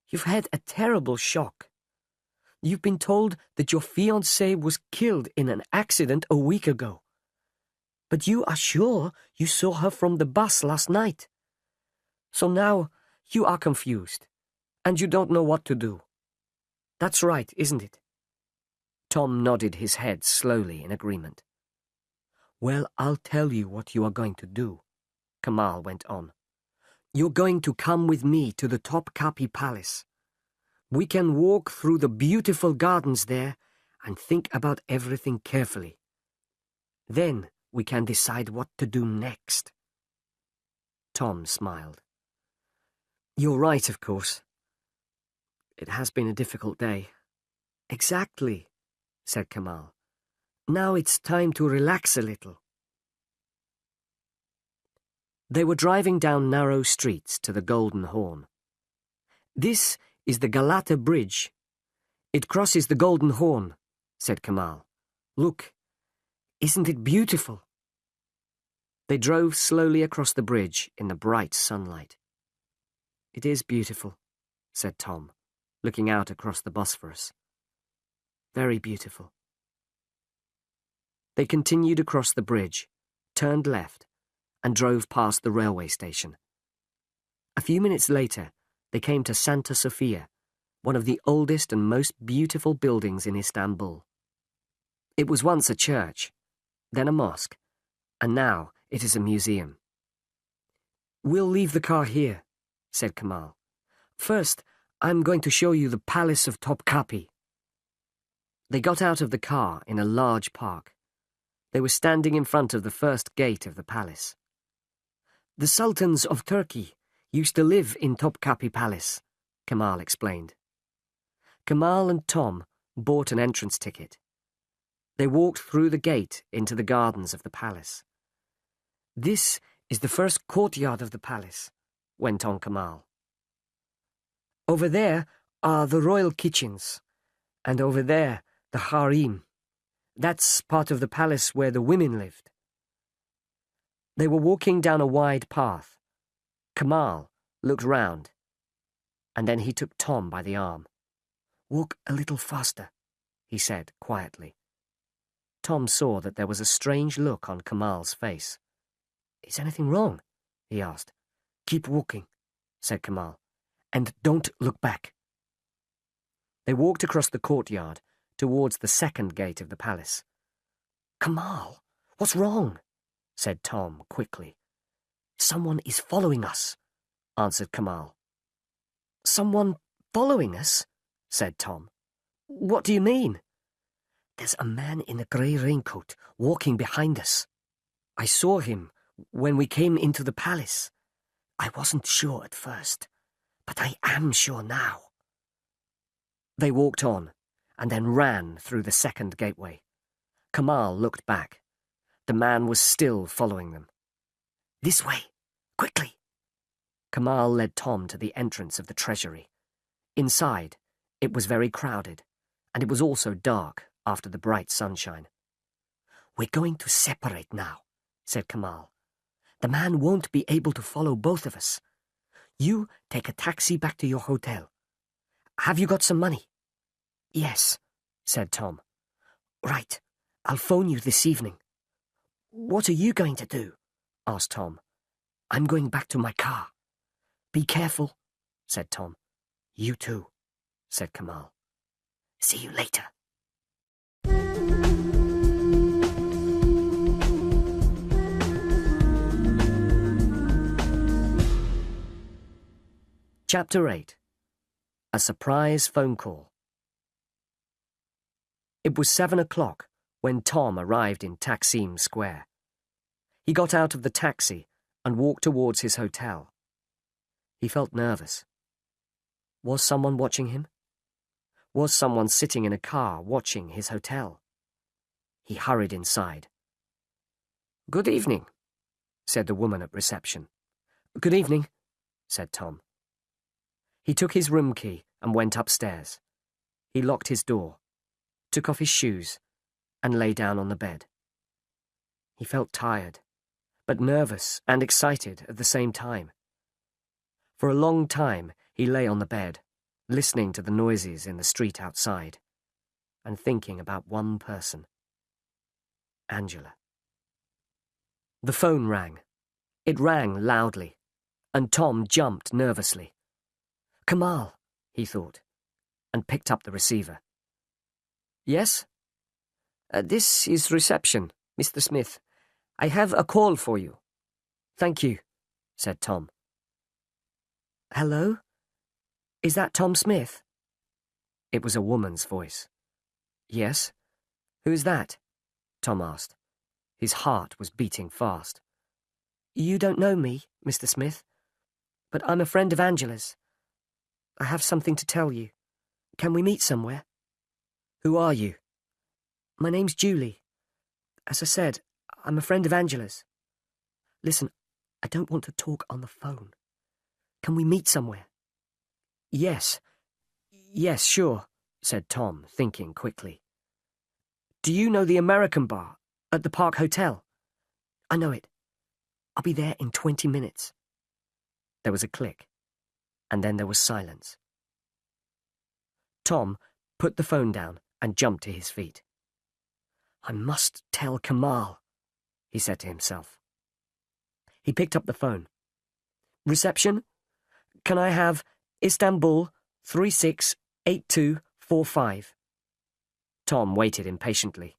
You've had a terrible shock. You've been told that your fiancée was killed in an accident a week ago. But you are sure you saw her from the bus last night. So now you are confused, and you don't know what to do. That's right, isn't it? Tom nodded his head slowly in agreement. Well, I'll tell you what you are going to do, Kamal went on. You're going to come with me to the Topkapi Palace. We can walk through the beautiful gardens there and think about everything carefully. Then we can decide what to do next. Tom smiled. You're right, of course. It has been a difficult day. Exactly, said Kamal. Now it's time to relax a little. They were driving down narrow streets to the Golden Horn. This is the Galata Bridge. It crosses the Golden Horn, said Kamal. Look, isn't it beautiful? They drove slowly across the bridge in the bright sunlight. It is beautiful, said Tom, looking out across the Bosphorus. Very beautiful. They continued across the bridge, turned left, and drove past the railway station. A few minutes later, they came to Santa Sofia, one of the oldest and most beautiful buildings in Istanbul. It was once a church, then a mosque, and now it is a museum. We'll leave the car here, said Kamal. First, I'm going to show you the Palace of Topkapi. They got out of the car in a large park. They were standing in front of the first gate of the palace. The Sultans of Turkey used to live in Topkapi Palace, Kamal explained. Kamal and Tom bought an entrance ticket. They walked through the gate into the gardens of the palace. This is the first courtyard of the palace, went on Kamal. Over there are the royal kitchens, and over there the harem. That's part of the palace where the women lived. They were walking down a wide path. Kamal looked round, and then he took Tom by the arm. Walk a little faster, he said quietly. Tom saw that there was a strange look on Kamal's face. Is anything wrong? He asked. Keep walking, said Kamal, and don't look back. They walked across the courtyard towards the second gate of the palace. Kamal, what's wrong? Said Tom quickly. Someone is following us, answered Kamal. Someone following us? Said Tom. What do you mean? There's a man in a grey raincoat walking behind us. I saw him when we came into the palace. I wasn't sure at first, but I am sure now. They walked on, and then ran through the second gateway. Kamal looked back. The man was still following them. This way, quickly. Kamal led Tom to the entrance of the treasury. Inside, it was very crowded, and it was also dark after the bright sunshine. We're going to separate now, said Kamal. The man won't be able to follow both of us. You take a taxi back to your hotel. Have you got some money? Yes, said Tom. Right, I'll phone you this evening. What are you going to do? Asked Tom. I'm going back to my car. Be careful, said Tom. You too, said Kamal. See you later. Chapter 8. A surprise phone call. It was 7 o'clock when Tom arrived in Taksim Square. He got out of the taxi and walked towards his hotel. He felt nervous. Was someone watching him? Was someone sitting in a car watching his hotel? He hurried inside. "Good evening," said the woman at reception. "Good evening," said Tom. He took his room key and went upstairs. He locked his door, took off his shoes, and lay down on the bed. He felt tired, but nervous and excited at the same time. For a long time he lay on the bed, listening to the noises in the street outside, and thinking about one person. Angela. The phone rang. It rang loudly, and Tom jumped nervously. Kamal, he thought, and picked up the receiver. "Yes? This is reception, Mr. Smith. I have a call for you." "Thank you," said Tom. "Hello? Is that Tom Smith?" It was a woman's voice. "Yes? Who's that?" Tom asked. His heart was beating fast. "You don't know me, Mr. Smith, but I'm a friend of Angela's. I have something to tell you. Can we meet somewhere?" "Who are you?" "My name's Julie. As I said, I'm a friend of Angela's. Listen, I don't want to talk on the phone. Can we meet somewhere?" Yes, sure," said Tom, thinking quickly. "Do you know the American bar at the Park Hotel?" "I know it. I'll be there in 20 minutes. There was a click, and then there was silence. Tom put the phone down and jumped to his feet. "I must tell Kamal," he said to himself. He picked up the phone. "Reception? Can I have Istanbul 368245? Tom waited impatiently.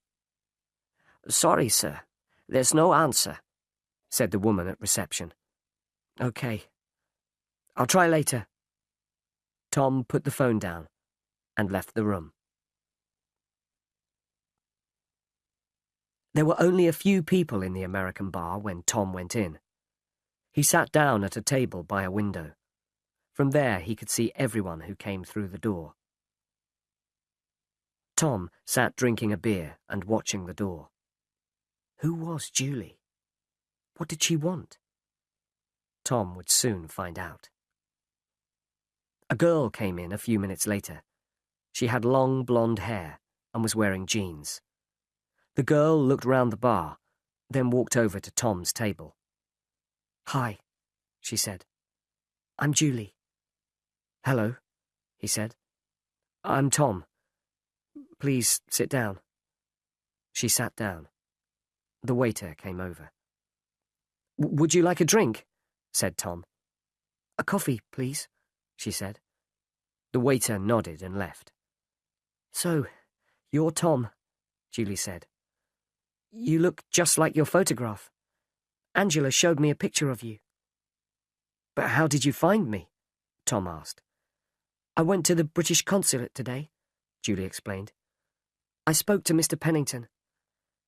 "Sorry, sir. There's no answer," said the woman at reception. "Okay. I'll try later." Tom put the phone down and left the room. There were only a few people in the American bar when Tom went in. He sat down at a table by a window. From there he could see everyone who came through the door. Tom sat drinking a beer and watching the door. Who was Julie? What did she want? Tom would soon find out. A girl came in a few minutes later. She had long blonde hair and was wearing jeans. The girl looked round the bar, then walked over to Tom's table. "Hi," she said. "I'm Julie." "Hello," he said. "I'm Tom. Please sit down." She sat down. The waiter came over. "Would you like a drink?" said Tom. "A coffee, please," she said. The waiter nodded and left. "So, you're Tom," Julie said. "You look just like your photograph. Angela showed me a picture of you." "But how did you find me?" Tom asked. "I went to the British consulate today," Julie explained. "I spoke to Mr. Pennington.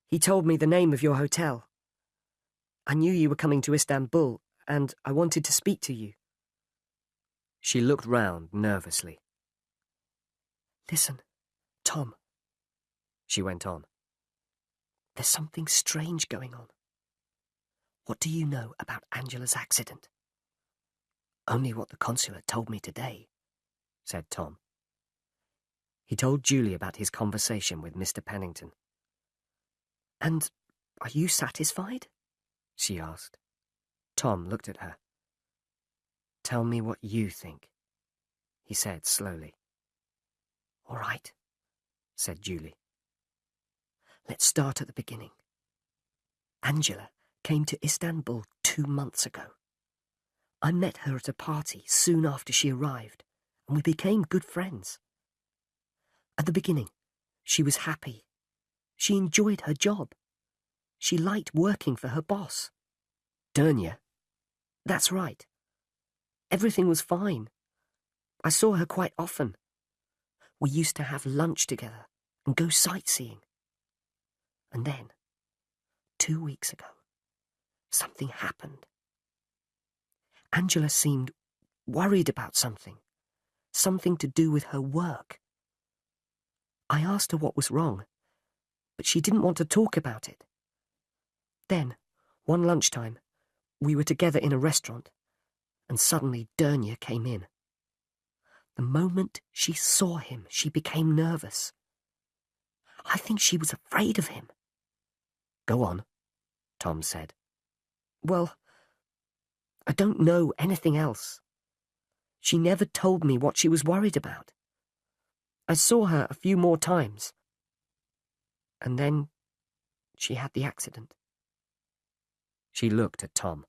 He told me the name of your hotel. I knew you were coming to Istanbul, and I wanted to speak to you." She looked round nervously. "Listen, Tom," she went on. "There's something strange going on. What do you know about Angela's accident?" "Only what the consulate told me today," said Tom. He told Julie about his conversation with Mr. Pennington. "And are you satisfied?" she asked. Tom looked at her. "Tell me what you think," he said slowly. "All right," said Julie. "Let's start at the beginning. Angela came to Istanbul 2 months ago. I met her at a party soon after she arrived, and we became good friends. At the beginning, she was happy. She enjoyed her job. She liked working for her boss. Dernia. That's right. Everything was fine. I saw her quite often. We used to have lunch together and go sightseeing. And then, 2 weeks ago, something happened. Angela seemed worried about something. Something to do with her work. I asked her what was wrong, but she didn't want to talk about it. Then, one lunchtime, we were together in a restaurant, and suddenly Dernier came in. The moment she saw him, she became nervous. I think she was afraid of him. Go on, Tom said. Well, I don't know anything else. She never told me what she was worried about. I saw her a few more times. And then she had the accident. She looked at Tom.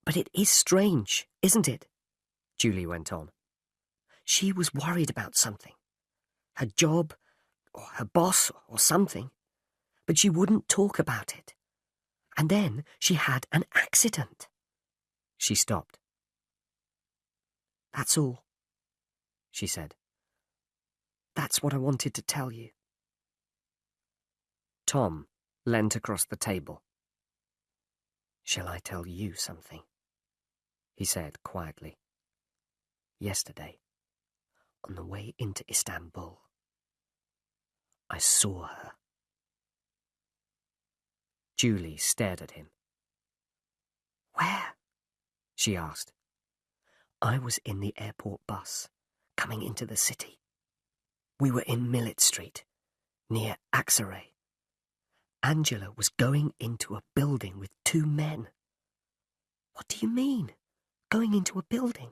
But it is strange, isn't it? Julie went on. She was worried about something. Her job, or her boss, or something. But she wouldn't talk about it. And then she had an accident. She stopped. That's all, she said. That's what I wanted to tell you. Tom leant across the table. Shall I tell you something? He said quietly. Yesterday, on the way into Istanbul, I saw her. Julie stared at him. Where? She asked. I was in the airport bus, coming into the city. We were in Millet Street, near Aksaray. Angela was going into a building with two men. What do you mean, going into a building?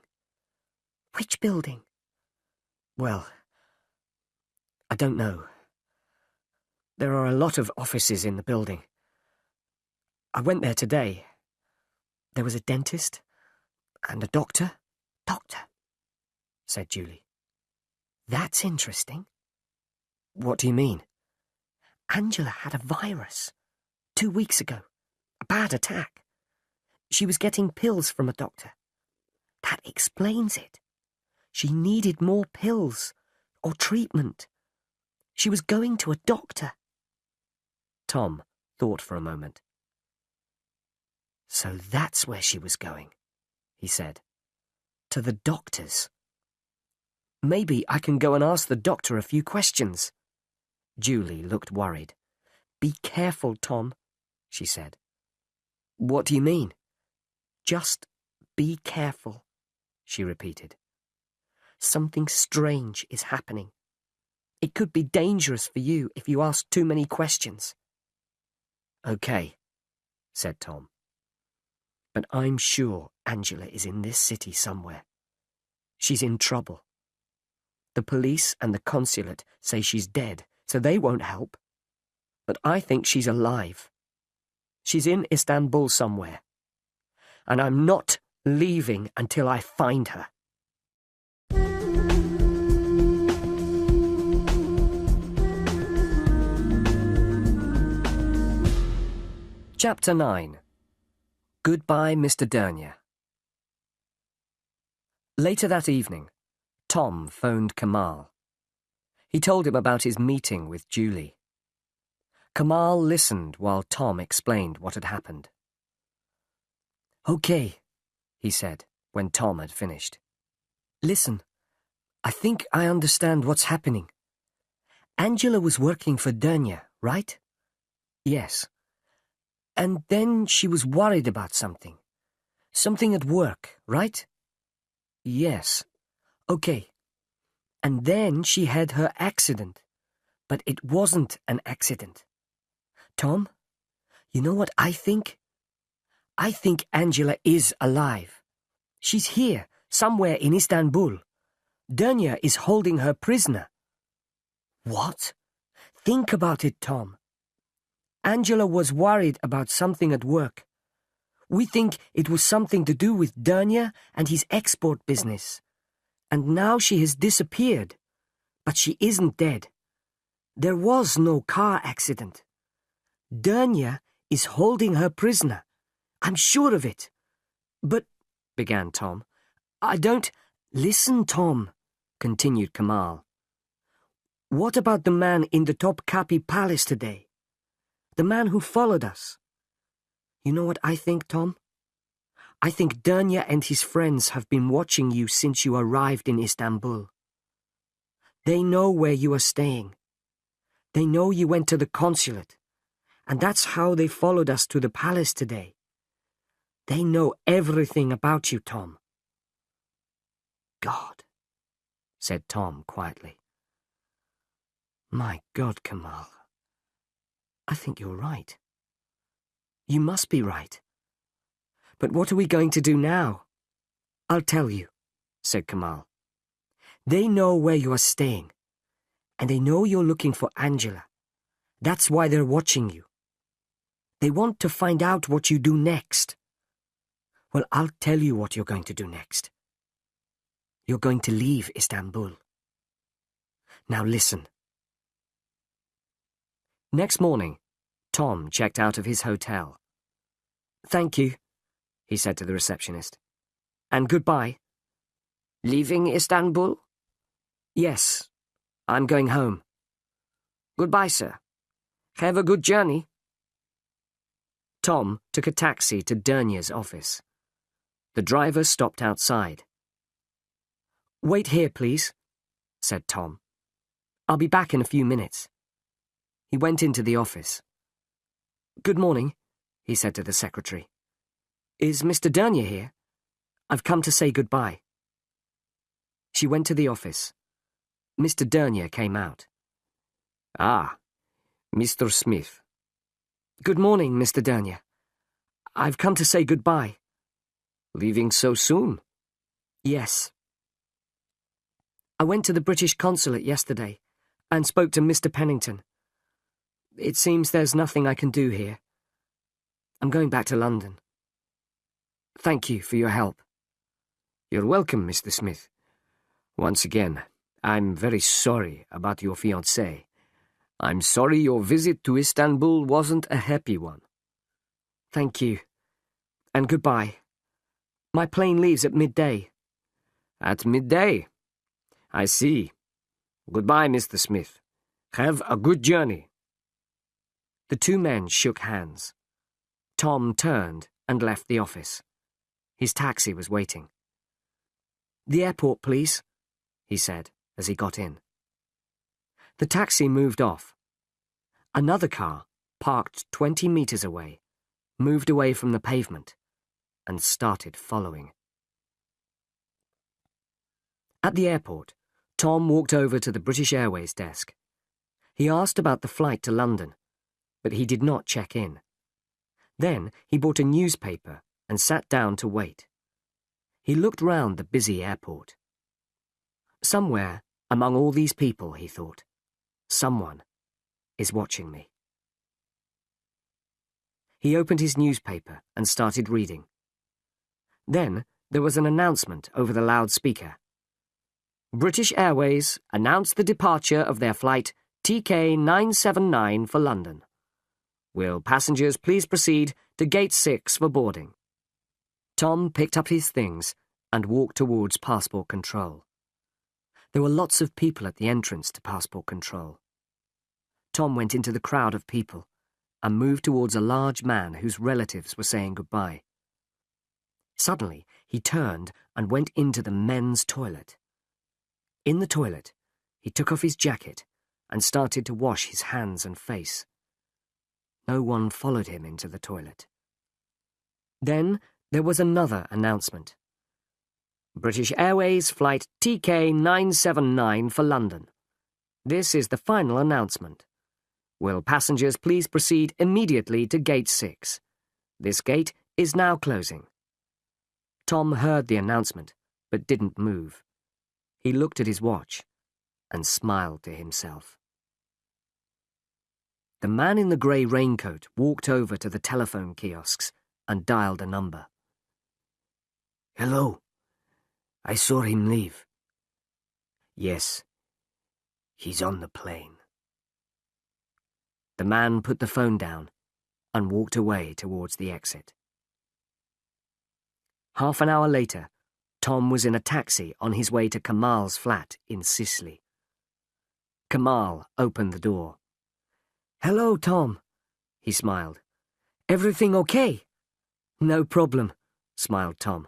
Which building? Well, I don't know. There are a lot of offices in the building. I went there today. There was a dentist and a doctor. Doctor, said Julie. That's interesting. What do you mean? Angela had a virus 2 weeks ago. A bad attack. She was getting pills from a doctor. That explains it. She needed more pills or treatment. She was going to a doctor. Tom thought for a moment. So that's where she was going, he said. To the doctor's. Maybe I can go and ask the doctor a few questions. Julie looked worried. Be careful, Tom, she said. What do you mean? Just be careful, she repeated. Something strange is happening. It could be dangerous for you if you ask too many questions. Okay, said Tom. But I'm sure Angela is in this city somewhere. She's in trouble. The police and the consulate say she's dead, so they won't help. But I think she's alive. She's in Istanbul somewhere. And I'm not leaving until I find her. Chapter 9. Goodbye, Mr. Dernier. Later that evening, Tom phoned Kamal. He told him about his meeting with Julie. Kamal listened while Tom explained what had happened. Okay, he said when Tom had finished. Listen, I think I understand what's happening. Angela was working for Dernier, right? Yes. And then she was worried about something. Something at work, right? Yes. Okay. And then she had her accident. But it wasn't an accident. Tom, you know what I think? I think Angela is alive. She's here, somewhere in Istanbul. Dernier is holding her prisoner. What? Think about it, Tom. Angela was worried about something at work. We think it was something to do with Dernier and his export business. And now she has disappeared. But she isn't dead. There was no car accident. Dernier is holding her prisoner. I'm sure of it. But, began Tom, I don't... Listen, Tom, continued Kamal. What about the man in the Topkapi Palace today? The man who followed us? You know what I think, Tom? I think Dernya and his friends have been watching you since you arrived in Istanbul. They know where you are staying. They know you went to the consulate, and that's how they followed us to the palace today. They know everything about you, Tom. God, said Tom quietly. My God, Kamal. I think you're right. You must be right. But what are we going to do now? I'll tell you, said Kamal. They know where you are staying, and they know you're looking for Angela. That's why they're watching you. They want to find out what you do next. Well, I'll tell you what you're going to do next. You're going to leave Istanbul. Now listen. Next morning, Tom checked out of his hotel. Thank you, he said to the receptionist. And goodbye. Leaving Istanbul? Yes, I'm going home. Goodbye, sir. Have a good journey. Tom took a taxi to Dernya's office. The driver stopped outside. Wait here, please, said Tom. I'll be back in a few minutes. He went into the office. Good morning, he said to the secretary. Is Mr. Dernya here? I've come to say goodbye. She went to the office. Mr. Dernya came out. Ah, Mr. Smith. Good morning, Mr. Dernya. I've come to say goodbye. Leaving so soon? Yes. I went to the British consulate yesterday and spoke to Mr. Pennington. It seems there's nothing I can do here. I'm going back to London. Thank you for your help. You're welcome, Mr. Smith. Once again, I'm very sorry about your fiancée. I'm sorry your visit to Istanbul wasn't a happy one. Thank you. And goodbye. My plane leaves at midday. At midday? I see. Goodbye, Mr. Smith. Have a good journey. The two men shook hands. Tom turned and left the office. His taxi was waiting. The airport, please, he said as he got in. The taxi moved off. Another car, parked 20 meters away, moved away from the pavement and started following. At the airport, Tom walked over to the British Airways desk. He asked about the flight to London, but he did not check in. Then he bought a newspaper and sat down to wait. He looked round the busy airport. Somewhere among all these people, he thought, someone is watching me. He opened his newspaper and started reading. Then there was an announcement over the loudspeaker. British Airways announced the departure of their flight TK 979 for London. Will passengers please proceed to Gate 6 for boarding? Tom picked up his things and walked towards passport control. There were lots of people at the entrance to passport control. Tom went into the crowd of people and moved towards a large man whose relatives were saying goodbye. Suddenly, he turned and went into the men's toilet. In the toilet, he took off his jacket and started to wash his hands and face. No one followed him into the toilet. Then there was another announcement. British Airways flight TK 979 for London. This is the final announcement. Will passengers please proceed immediately to Gate 6? This gate is now closing. Tom heard the announcement, but didn't move. He looked at his watch and smiled to himself. The man in the grey raincoat walked over to the telephone kiosks and dialed a number. Hello. I saw him leave. Yes, he's on the plane. The man put the phone down and walked away towards the exit. Half an hour later, Tom was in a taxi on his way to Kamal's flat in Sicily. Kamal opened the door. Hello, Tom, he smiled. Everything okay? No problem. smiled Tom.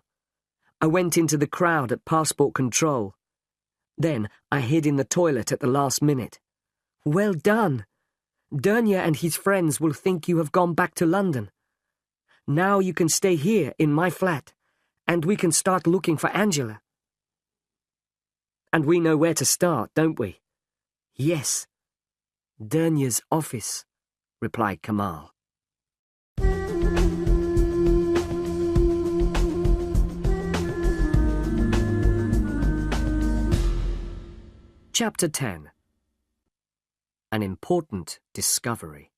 "I went into the crowd at passport control. Then I hid in the toilet at the last minute. Well done! Dernier and his friends will think you have gone back to London. Now you can stay here in my flat, and we can start looking for Angela." "And we know where to start, don't we?" "Yes. Dernier's office," replied Kamal. Chapter 10. An Important Discovery.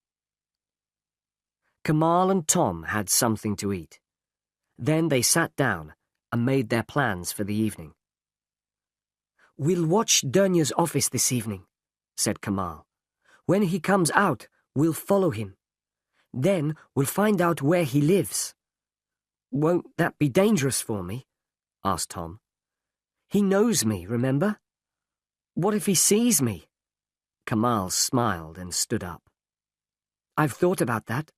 Kamal and Tom had something to eat. Then they sat down and made their plans for the evening. "We'll watch Dernier's office this evening," said Kamal. "When he comes out, we'll follow him. Then we'll find out where he lives." "Won't that be dangerous for me?" asked Tom. "He knows me, remember? What if he sees me?" Kamal smiled and stood up. "I've thought about that,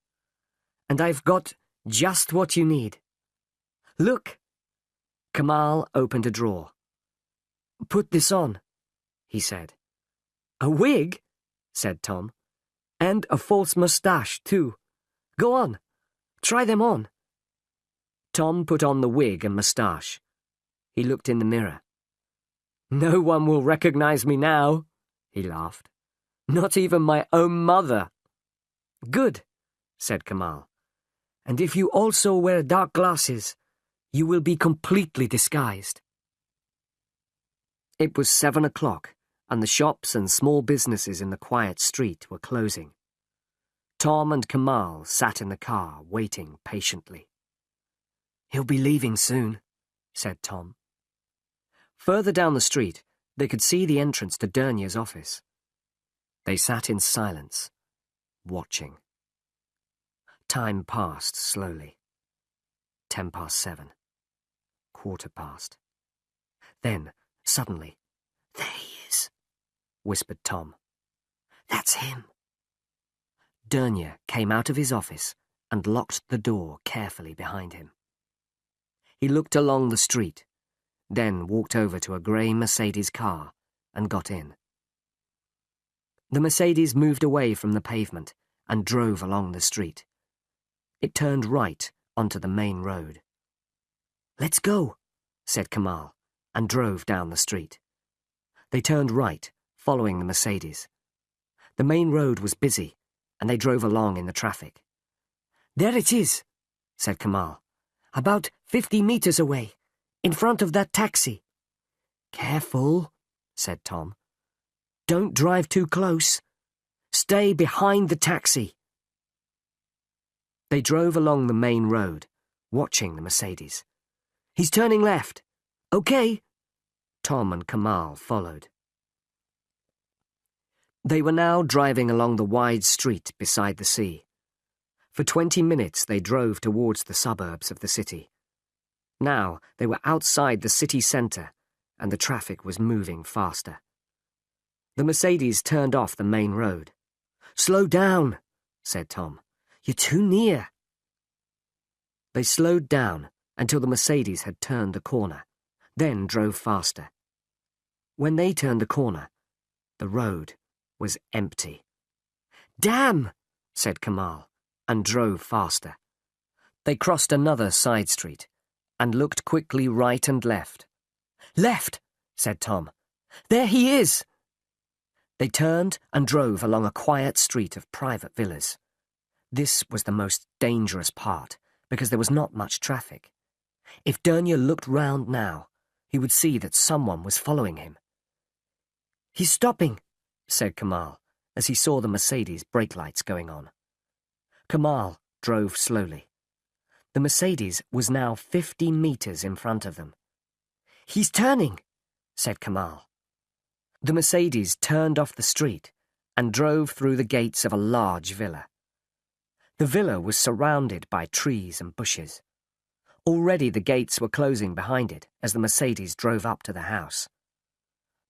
and I've got just what you need. Look!" Kamal opened a drawer. "Put this on," he said. "A wig?" said Tom. "And a false moustache, too. Go on, try them on." Tom put on the wig and moustache. He looked in the mirror. "No one will recognize me now," he laughed. "Not even my own mother." "Good," said Kamal. "And if you also wear dark glasses, you will be completely disguised." It was 7 o'clock, and the shops and small businesses in the quiet street were closing. Tom and Kamal sat in the car, waiting patiently. "He'll be leaving soon," said Tom. Further down the street, they could see the entrance to Dernier's office. They sat in silence, watching. Time passed slowly. 7:10. 7:15. Then, suddenly, "There he is," whispered Tom. "That's him." Dernier came out of his office and locked the door carefully behind him. He looked along the street, then walked over to a grey Mercedes car and got in. The Mercedes moved away from the pavement and drove along the street. It turned right onto the main road. "Let's go," said Kamal, and drove down the street. They turned right, following the Mercedes. The main road was busy, and they drove along in the traffic. "There it is," said Kamal. "About 50 meters away, in front of that taxi." "Careful," said Tom. "Don't drive too close. Stay behind the taxi." They drove along the main road, watching the Mercedes. "He's turning left." "Okay." Tom and Kamal followed. They were now driving along the wide street beside the sea. For 20 minutes they drove towards the suburbs of the city. Now they were outside the city centre, and the traffic was moving faster. The Mercedes turned off the main road. "Slow down," said Tom. "You're too near." They slowed down until the Mercedes had turned the corner, then drove faster. When they turned the corner, the road was empty. "Damn!" said Kamal, and drove faster. They crossed another side street and looked quickly right and left. "Left!" said Tom. "There he is!" They turned and drove along a quiet street of private villas. This was the most dangerous part, because there was not much traffic. If Dernier looked round now, he would see that someone was following him. "He's stopping," said Kamal, as he saw the Mercedes brake lights going on. Kamal drove slowly. The Mercedes was now 50 meters in front of them. "He's turning," said Kamal. The Mercedes turned off the street and drove through the gates of a large villa. The villa was surrounded by trees and bushes. Already the gates were closing behind it as the Mercedes drove up to the house.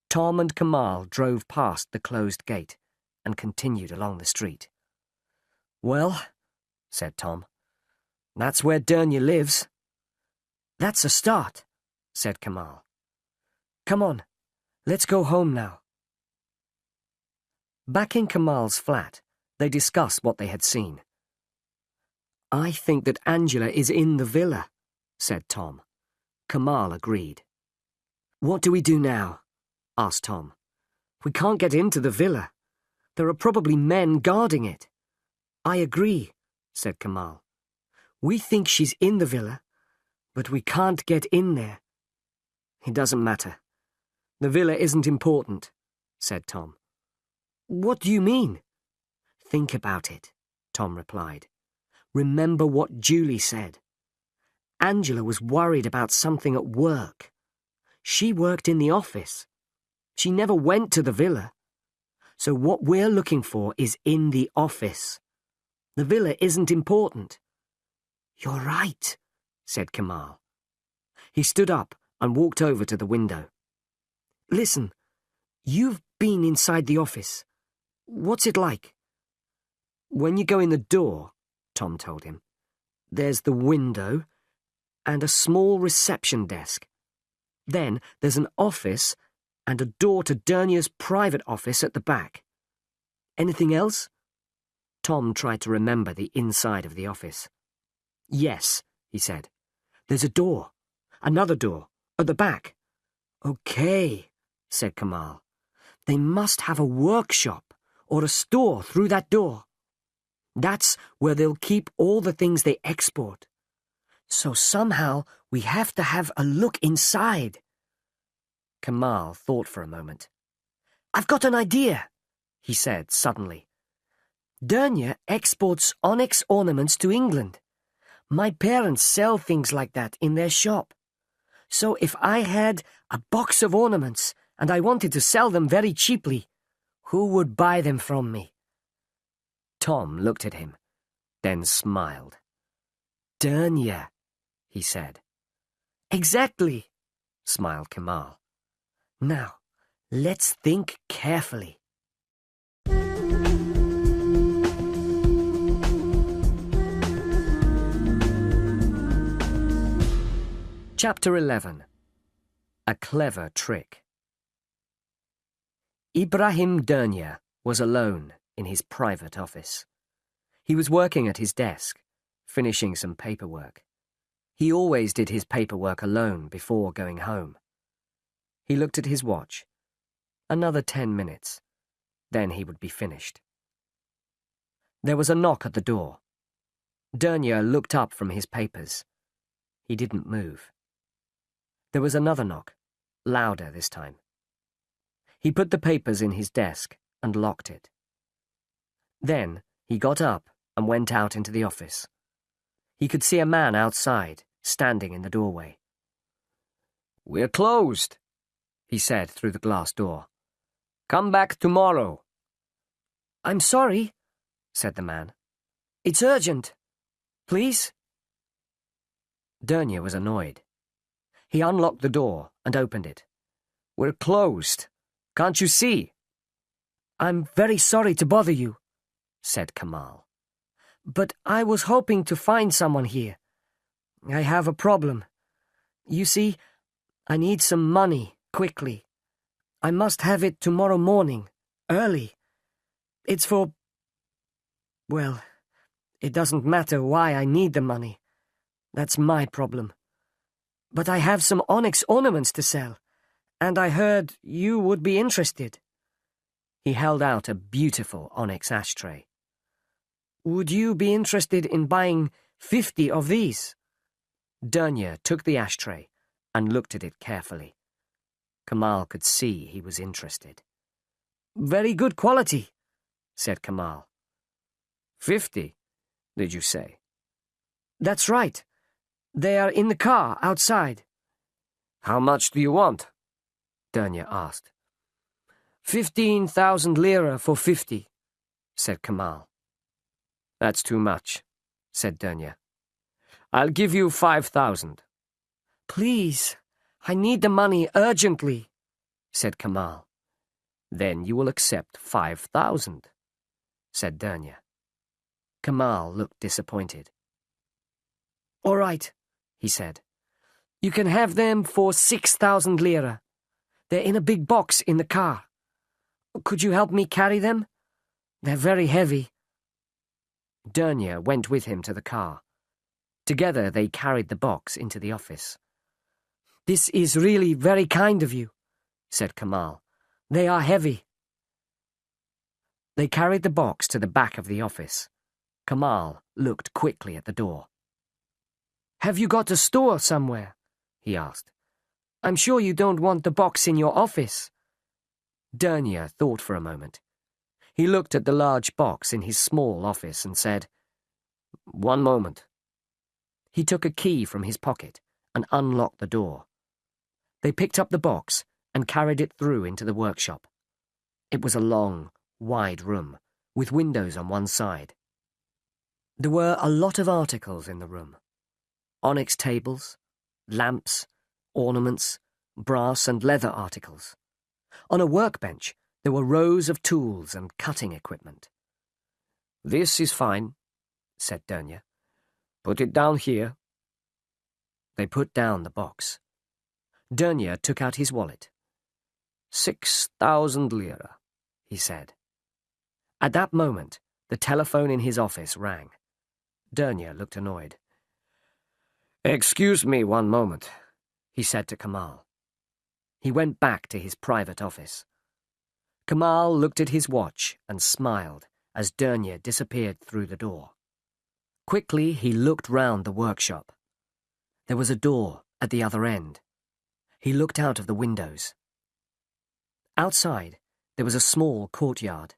Tom and Kamal drove past the closed gate and continued along the street. "Well," said Tom, "that's where Dernier lives." That's a start, said Kamal. Come on, let's go home now. Back in Kamal's flat, they discussed what they had seen. I think that Angela is in the villa, said Tom. Kamal agreed. What do we do now? Asked Tom. We can't get into the villa. There are probably men guarding it. I agree, said Kamal. We think she's in the villa, but we can't get in there. It doesn't matter. The villa isn't important, said Tom. What do you mean? Think about it, Tom replied. Remember what Julie said. Angela was worried about something at work. She worked in the office. She never went to the villa. So what we're looking for is in the office. The villa isn't important. You're right, said Kamal. He stood up and walked over to the window. Listen, you've been inside the office. What's it like? When you go in the door, Tom told him, there's the window and a small reception desk. Then there's an office and a door to Dernier's private office at the back. Anything else? Tom tried to remember the inside of the office. Yes, he said. There's a door. Another door. At the back. Okay, said Kamal. They must have a workshop or a store through that door. That's where they'll keep all the things they export. So somehow we have to have a look inside. Kamal thought for a moment. I've got an idea, he said suddenly. Dernier exports onyx ornaments to England. My parents sell things like that in their shop. So if I had a box of ornaments and I wanted to sell them very cheaply, who would buy them from me? Tom looked at him, then smiled. Dernier, he said. Exactly, smiled Kamal. Now, let's think carefully. Chapter 11. A Clever Trick. Ibrahim Dernier was alone in his private office. He was working at his desk, finishing some paperwork. He always did his paperwork alone before going home. He looked at his watch. Another 10 minutes. Then he would be finished. There was a knock at the door. Dernier looked up from his papers. He didn't move. There was another knock, louder this time. He put the papers in his desk and locked it. Then he got up and went out into the office. He could see a man outside, standing in the doorway. "We're closed," he said through the glass door. "Come back tomorrow." "I'm sorry," said the man. "It's urgent. Please?" Dernier was annoyed. He unlocked the door and opened it. "We're closed. Can't you see?" "I'm very sorry to bother you," said Kamal. "But I was hoping to find someone here. I have a problem. You see, I need some money, quickly. I must have it tomorrow morning, early. It's for... Well, it doesn't matter why I need the money. That's my problem. But I have some onyx ornaments to sell, and I heard you would be interested." He held out a beautiful onyx ashtray. "Would you be interested in buying 50 of these?" Dernier took the ashtray and looked at it carefully. Kamal could see he was interested. "Very good quality," said Kamal. 50, did you say? "That's right. They are in the car outside." "How much do you want?" Dernier asked. 15,000 lira for 50, said Kamal. "That's too much," said Dernier. "I'll give you 5,000. "Please, I need the money urgently," said Kamal. "Then you will accept 5,000, said Dernier. Kamal looked disappointed. "All right," he said. You can have them for 6,000 lire. They're in a big box in the car. Could you help me carry them? They're very heavy. Dernier went with him to the car. Together they carried the box into the office. This is really very kind of you, said Kamal. They are heavy. They carried the box to the back of the office. Kamal looked quickly at the door. Have you got a store somewhere? He asked. I'm sure you don't want the box in your office. Dernier thought for a moment. He looked at the large box in his small office and said, One moment. He took a key from his pocket and unlocked the door. They picked up the box and carried it through into the workshop. It was a long, wide room, with windows on one side. There were a lot of articles in the room. Onyx tables, lamps, ornaments, brass and leather articles. On a workbench, there were rows of tools and cutting equipment. This is fine, said Dernier. Put it down here. They put down the box. Dernier took out his wallet. 6,000 lire, he said. At that moment, the telephone in his office rang. Dernier looked annoyed. Excuse me one moment, he said to Kamal. He went back to his private office. Kamal looked at his watch and smiled as Dernier disappeared through the door. Quickly he looked round the workshop. There was a door at the other end. He looked out of the windows. Outside, there was a small courtyard,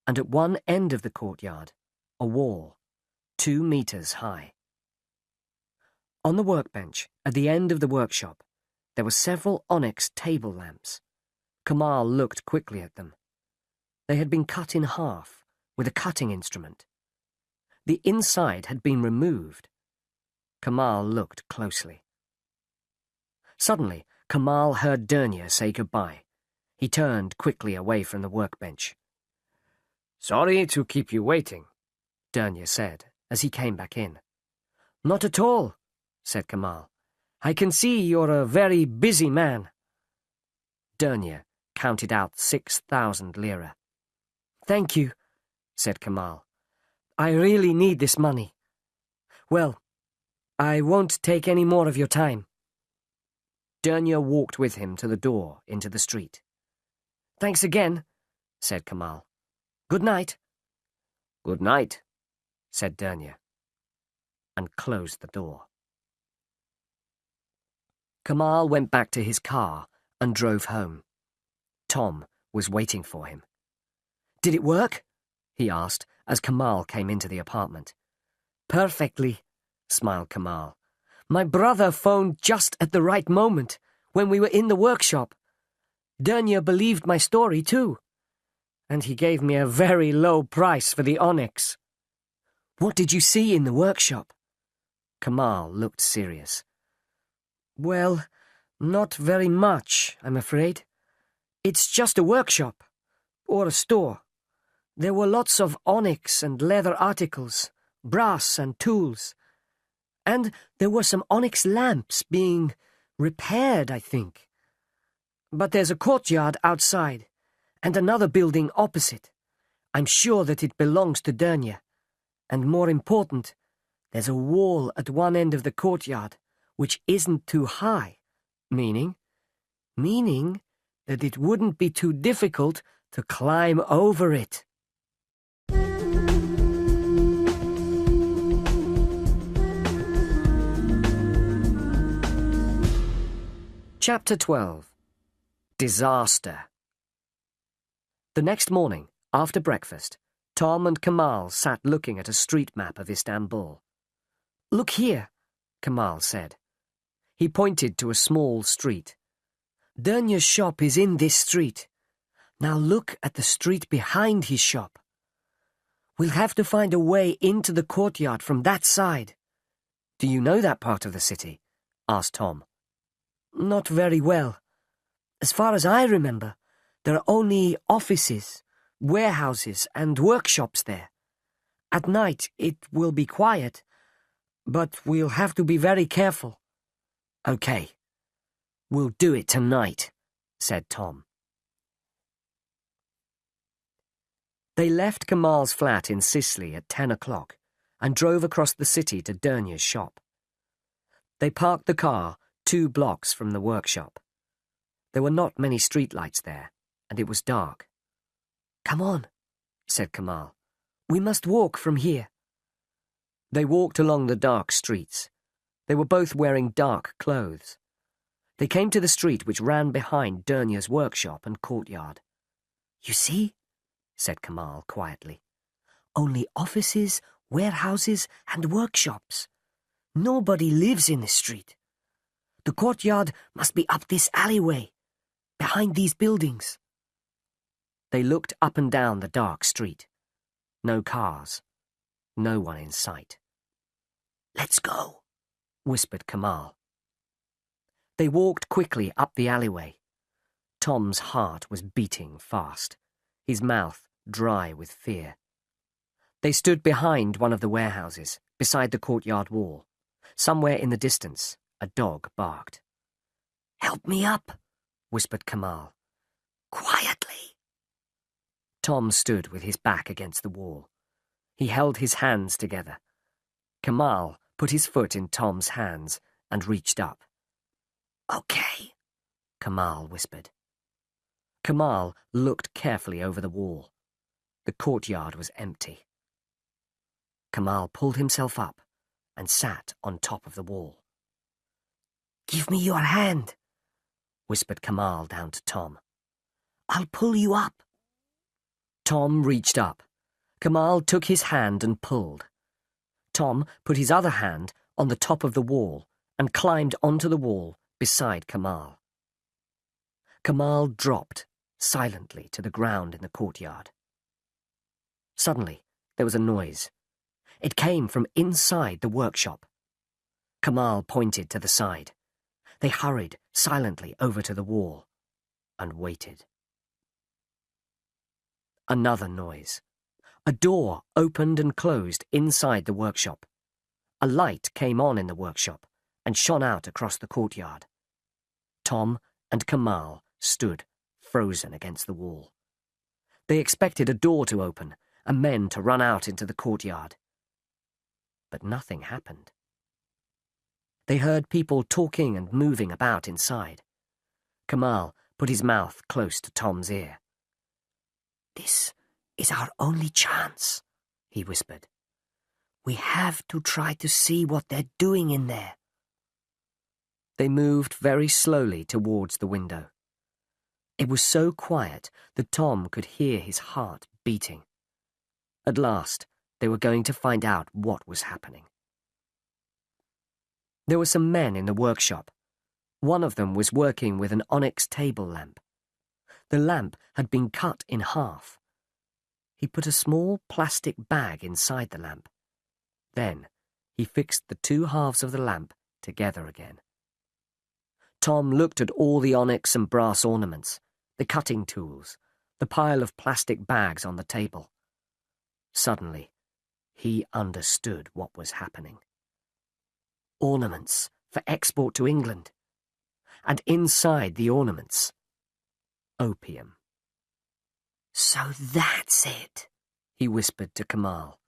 and at one end of the courtyard, a wall, 2 meters high. On the workbench, at the end of the workshop, there were several onyx table lamps. Kamal looked quickly at them. They had been cut in half with a cutting instrument. The inside had been removed. Kamal looked closely. Suddenly, Kamal heard Dernier say goodbye. He turned quickly away from the workbench. Sorry to keep you waiting, Dernier said as he came back in. Not at all, said Kamal. I can see you're a very busy man. Dernier counted out 6,000 lire. Thank you, said Kamal. I really need this money. Well, I won't take any more of your time. Dernier walked with him to the door into the street. Thanks again, said Kamal. Good night. Good night, said Dernier, and closed the door. Kamal went back to his car and drove home. Tom was waiting for him. Did it work? He asked as Kamal came into the apartment. Perfectly, smiled Kamal. My brother phoned just at the right moment, when we were in the workshop. Dernier believed my story too, and he gave me a very low price for the onyx. What did you see in the workshop? Kamal looked serious. Well, not very much, I'm afraid. It's just a workshop, or a store. There were lots of onyx and leather articles, brass and tools. And there were some onyx lamps being repaired, I think. But there's a courtyard outside, and another building opposite. I'm sure that it belongs to Dernier. And more important, there's a wall at one end of the courtyard, which isn't too high, meaning that it wouldn't be too difficult to climb over it. Chapter 12. Disaster. The next morning, after breakfast, Tom and Kamal sat looking at a street map of Istanbul. Look here, Kamal said. He pointed to a small street. Dernier's shop is in this street. Now look at the street behind his shop. We'll have to find a way into the courtyard from that side. Do you know that part of the city? Asked Tom. Not very well. As far as I remember, there are only offices, warehouses, and workshops there. At night it will be quiet, but we'll have to be very careful. "Okay, we'll do it tonight," said Tom. They left Kamal's flat in Sicily at 10 o'clock and drove across the city to Dernier's shop. They parked the car 2 blocks from the workshop. There were not many streetlights there, and it was dark. "Come on," said Kamal. "We must walk from here." They walked along the dark streets. They were both wearing dark clothes. They came to the street which ran behind Dernier's workshop and courtyard. "You see?" said Kamal quietly. "Only offices, warehouses, and workshops. Nobody lives in this street. The courtyard must be up this alleyway, behind these buildings." They looked up and down the dark street. No cars. No one in sight. "Let's go," whispered Kamal. They walked quickly up the alleyway. Tom's heart was beating fast, his mouth dry with fear. They stood behind one of the warehouses, beside the courtyard wall. Somewhere in the distance, a dog barked. "Help me up," whispered Kamal. "Quietly." Tom stood with his back against the wall. He held his hands together. Kamal put his foot in Tom's hands and reached up. "Okay," Kamal whispered. Kamal looked carefully over the wall. The courtyard was empty. Kamal pulled himself up and sat on top of the wall. "Give me your hand," whispered Kamal down to Tom. "I'll pull you up." Tom reached up. Kamal took his hand and pulled. Tom put his other hand on the top of the wall and climbed onto the wall beside Kamal. Kamal dropped silently to the ground in the courtyard. Suddenly, there was a noise. It came from inside the workshop. Kamal pointed to the side. They hurried silently over to the wall and waited. Another noise. A door opened and closed inside the workshop. A light came on in the workshop and shone out across the courtyard. Tom and Kamal stood frozen against the wall. They expected a door to open and men to run out into the courtyard. But nothing happened. They heard people talking and moving about inside. Kamal put his mouth close to Tom's ear. "This is our only chance," he whispered. "We have to try to see what they're doing in there." They moved very slowly towards the window. It was so quiet that Tom could hear his heart beating. At last, they were going to find out what was happening. There were some men in the workshop. One of them was working with an onyx table lamp. The lamp had been cut in half. He put a small plastic bag inside the lamp. Then, he fixed the 2 halves of the lamp together again. Tom looked at all the onyx and brass ornaments, the cutting tools, the pile of plastic bags on the table. Suddenly, he understood what was happening. Ornaments for export to England. And inside the ornaments, opium. "So that's it," he whispered to Kamal.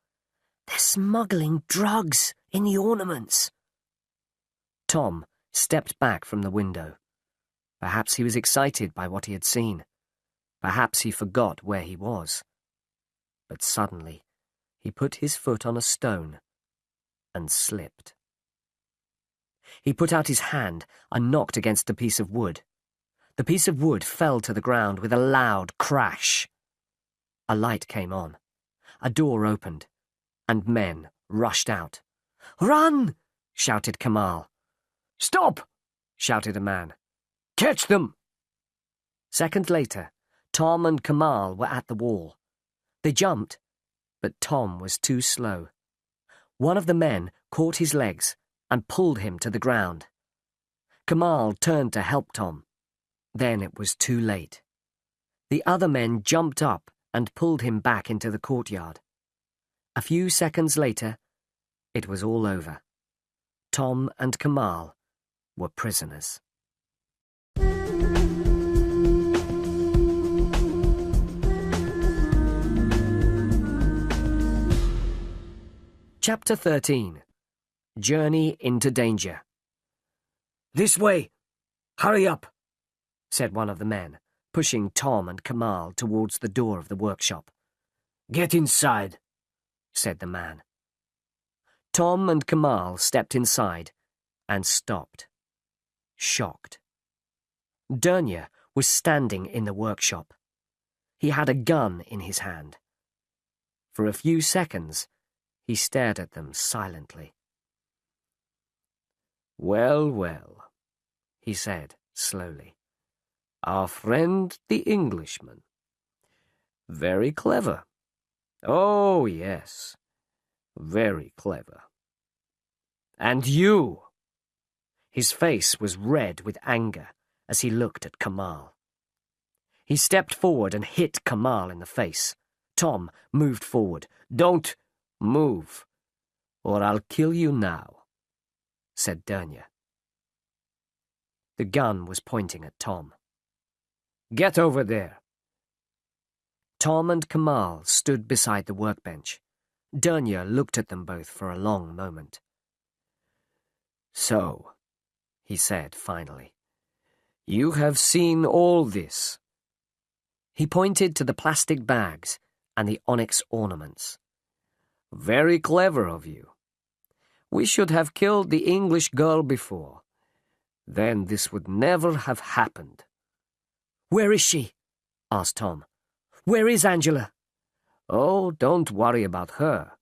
"They're smuggling drugs in the ornaments." Tom stepped back from the window. Perhaps he was excited by what he had seen. Perhaps he forgot where he was. But suddenly, he put his foot on a stone and slipped. He put out his hand and knocked against a piece of wood. The piece of wood fell to the ground with a loud crash. A light came on. A door opened, and men rushed out. "Run!" shouted Kamal. "Stop!" shouted a man. "Catch them!" Seconds later, Tom and Kamal were at the wall. They jumped, but Tom was too slow. One of the men caught his legs and pulled him to the ground. Kamal turned to help Tom. Then it was too late. The other men jumped up and pulled him back into the courtyard. A few seconds later, it was all over. Tom and Kamal, were prisoners. Chapter 13. Journey into Danger. "This way! Hurry up!" said one of the men, pushing Tom and Kamal towards the door of the workshop. "Get inside," said the man. Tom and Kamal stepped inside and stopped, shocked. Dernier was standing in the workshop. He had a gun in his hand. For a few seconds, he stared at them silently. "Well, well," he said slowly. "Our friend the Englishman. Very clever. Oh, yes, very clever. And you!" His face was red with anger as he looked at Kamal. He stepped forward and hit Kamal in the face. Tom moved forward. "Don't move, or I'll kill you now," said Dernier. The gun was pointing at Tom. "Get over there." Tom and Kamal stood beside the workbench. Dernier looked at them both for a long moment. "So," he said finally, "you have seen all this." He pointed to the plastic bags and the onyx ornaments. "Very clever of you. We should have killed the English girl before. Then this would never have happened." "Where is she?" asked Tom. "Where is Angela?" "Oh, don't worry about her.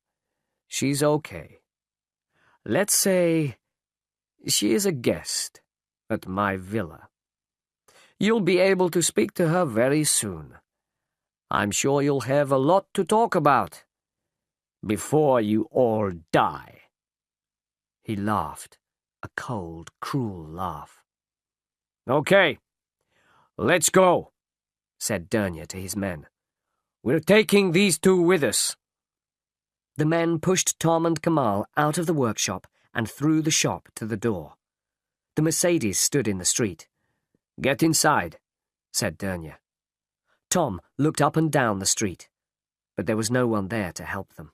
She's okay. Let's say she is a guest at my villa. You'll be able to speak to her very soon. I'm sure you'll have a lot to talk about before you all die." He laughed, a cold, cruel laugh. "Okay, let's go," said Dernier to his men. "We're taking these two with us." The men pushed Tom and Kamal out of the workshop and through the shop to the door. The Mercedes stood in the street. "Get inside," said Dernier. Tom looked up and down the street, but there was no one there to help them.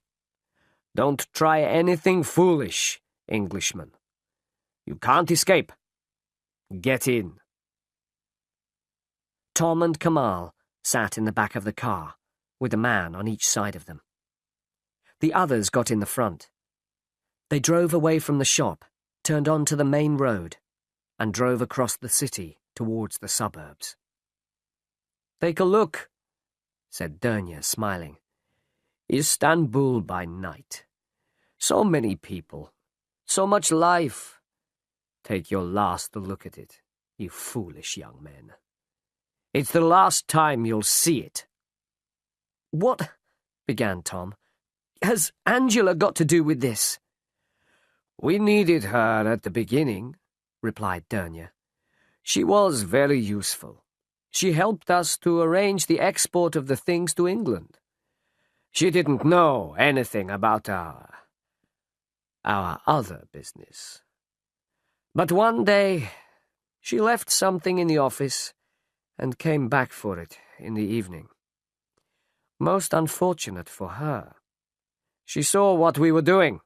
"Don't try anything foolish, Englishman. You can't escape. Get in." Tom and Kamal sat in the back of the car, with a man on each side of them. The others got in the front. They drove away from the shop, turned onto the main road, and drove across the city towards the suburbs. "Take a look," said Dernier, smiling. "Istanbul by night. So many people, so much life. Take your last look at it, you foolish young men. It's the last time you'll see it." "What," began Tom, "has Angela got to do with this?" "We needed her at the beginning," replied Dernier. "She was very useful. She helped us to arrange the export of the things to England. She didn't know anything about our other business. But one day she left something in the office and came back for it in the evening. Most unfortunate for her. She saw what we were doing.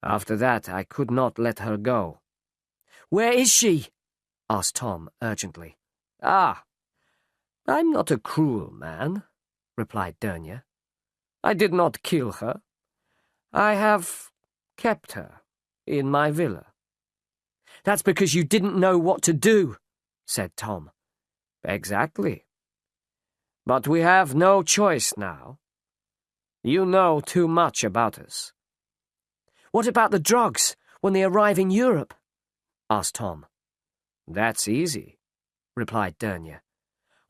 After that, I could not let her go." "Where is she?" asked Tom urgently. "Ah, I'm not a cruel man," replied Dernier. "I did not kill her. I have kept her in my villa." "That's because you didn't know what to do," said Tom. "Exactly. But we have no choice now. You know too much about us." "What about the drugs when they arrive in Europe?" asked Tom. "That's easy," replied Dernier.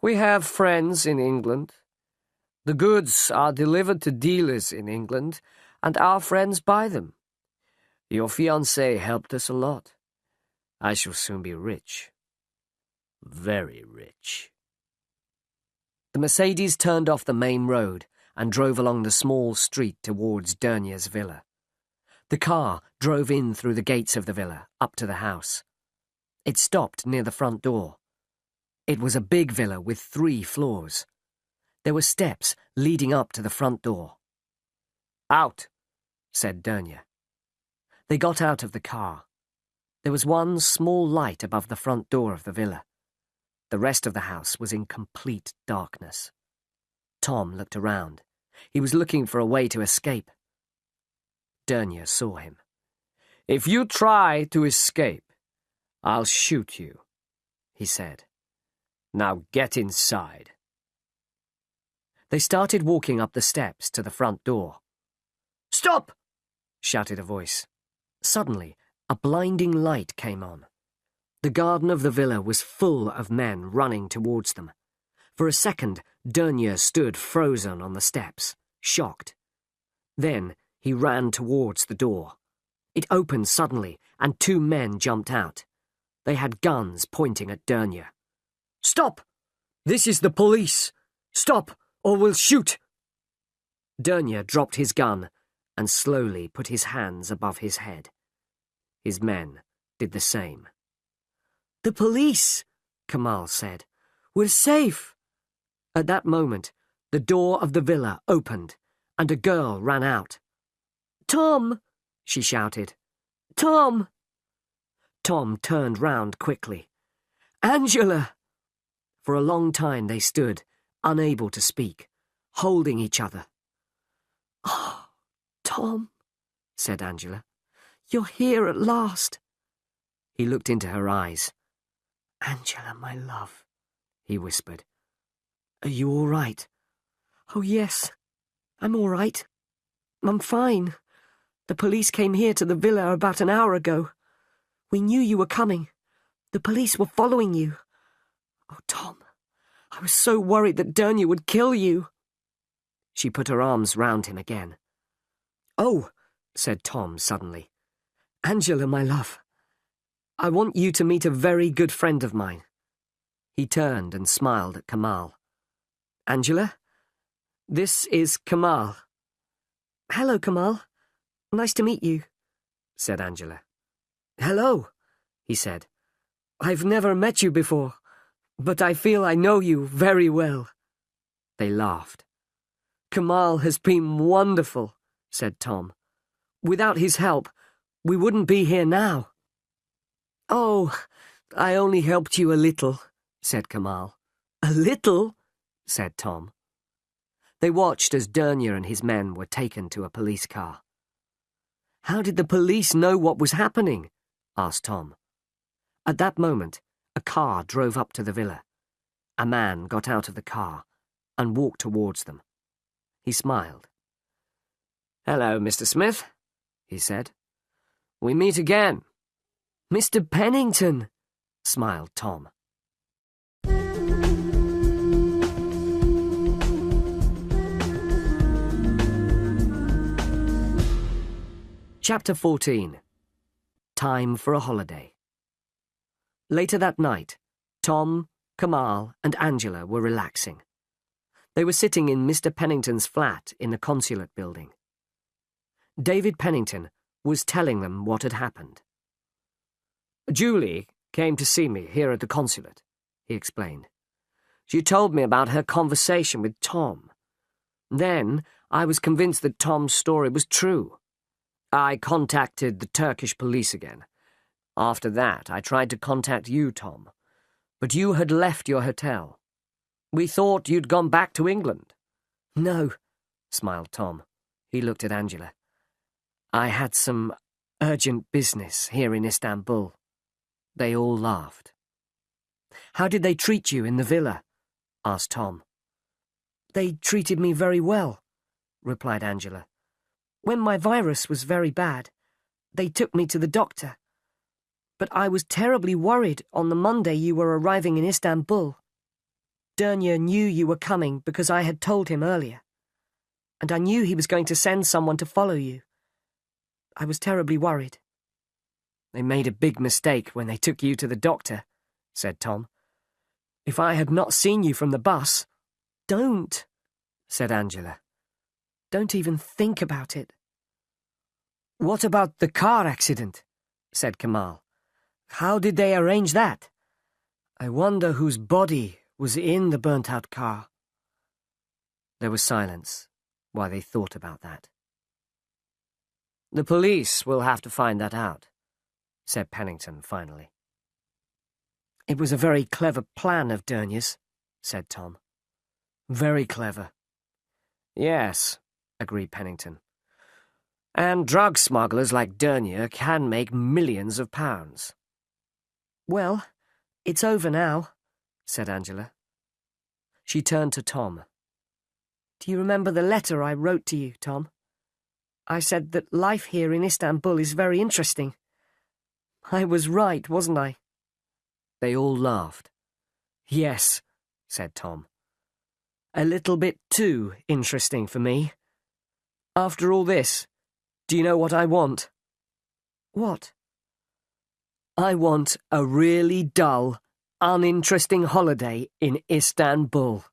"We have friends in England. The goods are delivered to dealers in England, and our friends buy them. Your fiancé helped us a lot. I shall soon be rich. Very rich." The Mercedes turned off the main road and drove along the small street towards Dernier's villa. The car drove in through the gates of the villa, up to the house. It stopped near the front door. It was a big villa with 3 floors. There were steps leading up to the front door. "Out," said Dernier. They got out of the car. There was one small light above the front door of the villa. The rest of the house was in complete darkness. Tom looked around. He was looking for a way to escape. Dernier saw him. "If you try to escape, I'll shoot you," he said. "Now get inside." They started walking up the steps to the front door. "Stop!" shouted a voice. Suddenly, a blinding light came on. The garden of the villa was full of men running towards them. For a second, Dernier stood frozen on the steps, shocked. Then he ran towards the door. It opened suddenly, and 2 men jumped out. They had guns pointing at Dernier. "Stop! This is the police! Stop, or we'll shoot!" Dernier dropped his gun and slowly put his hands above his head. His men did the same. "The police," Kamal said. "We're safe." At that moment, the door of the villa opened, and a girl ran out. "Tom!" she shouted. "Tom!" Tom turned round quickly. "Angela!" For a long time they stood, unable to speak, holding each other. "Oh, Tom," said Angela. "You're here at last." He looked into her eyes. "Angela, my love," he whispered. "Are you all right?" "Oh, yes, I'm all right. I'm fine. The police came here to the villa about an hour ago. We knew you were coming. The police were following you. Oh, Tom, I was so worried that Dernier would kill you." She put her arms round him again. "Oh," said Tom suddenly. "Angela, my love, I want you to meet a very good friend of mine." He turned and smiled at Kamal. "Angela, this is Kamal." "Hello, Kamal. Nice to meet you," said Angela. "Hello," he said. "I've never met you before, but I feel I know you very well." They laughed. "Kamal has been wonderful," said Tom. "Without his help, we wouldn't be here now." "Oh, I only helped you a little," said Kamal. "A little?" said Tom. They watched as Dernier and his men were taken to a police car. "How did the police know what was happening?" asked Tom. At that moment, a car drove up to the villa. A man got out of the car and walked towards them. He smiled. "Hello, Mr. Smith," he said. "We meet again." "Mr. Pennington," smiled Tom. Chapter 14. Time for a holiday. Later that night, Tom, Kamal, and Angela were relaxing. They were sitting in Mr. Pennington's flat in the consulate building. David Pennington was telling them what had happened. "Julie came to see me here at the consulate," he explained. "She told me about her conversation with Tom. Then I was convinced that Tom's story was true. I contacted the Turkish police again. After that, I tried to contact you, Tom, but you had left your hotel. We thought you'd gone back to England." "No," smiled Tom. He looked at Angela. "I had some urgent business here in Istanbul." They all laughed. "How did they treat you in the villa?" asked Tom. "They treated me very well," replied Angela. "When my virus was very bad, they took me to the doctor. But I was terribly worried on the Monday you were arriving in Istanbul. Dernier knew you were coming because I had told him earlier, and I knew he was going to send someone to follow you. I was terribly worried." "They made a big mistake when they took you to the doctor," said Tom. "If I had not seen you from the bus—" "Don't," said Angela. "Don't even think about it." "What about the car accident?" said Kamal. How did they arrange that? I wonder whose body was in the burnt-out car. There was silence while they thought about that. The police will have to find that out, said Pennington finally. It was a very clever plan of Dernier's, said Tom. Very clever. Yes, agreed Pennington. And drug smugglers like Dernier can make millions of pounds. Well, it's over now, said Angela. She turned to Tom. Do you remember the letter I wrote to you, Tom? I said that life here in Istanbul is very interesting. I was right, wasn't I? They all laughed. Yes, said Tom. A little bit too interesting for me. After all this, do you know what I want? What? I want a really dull, uninteresting holiday in Istanbul.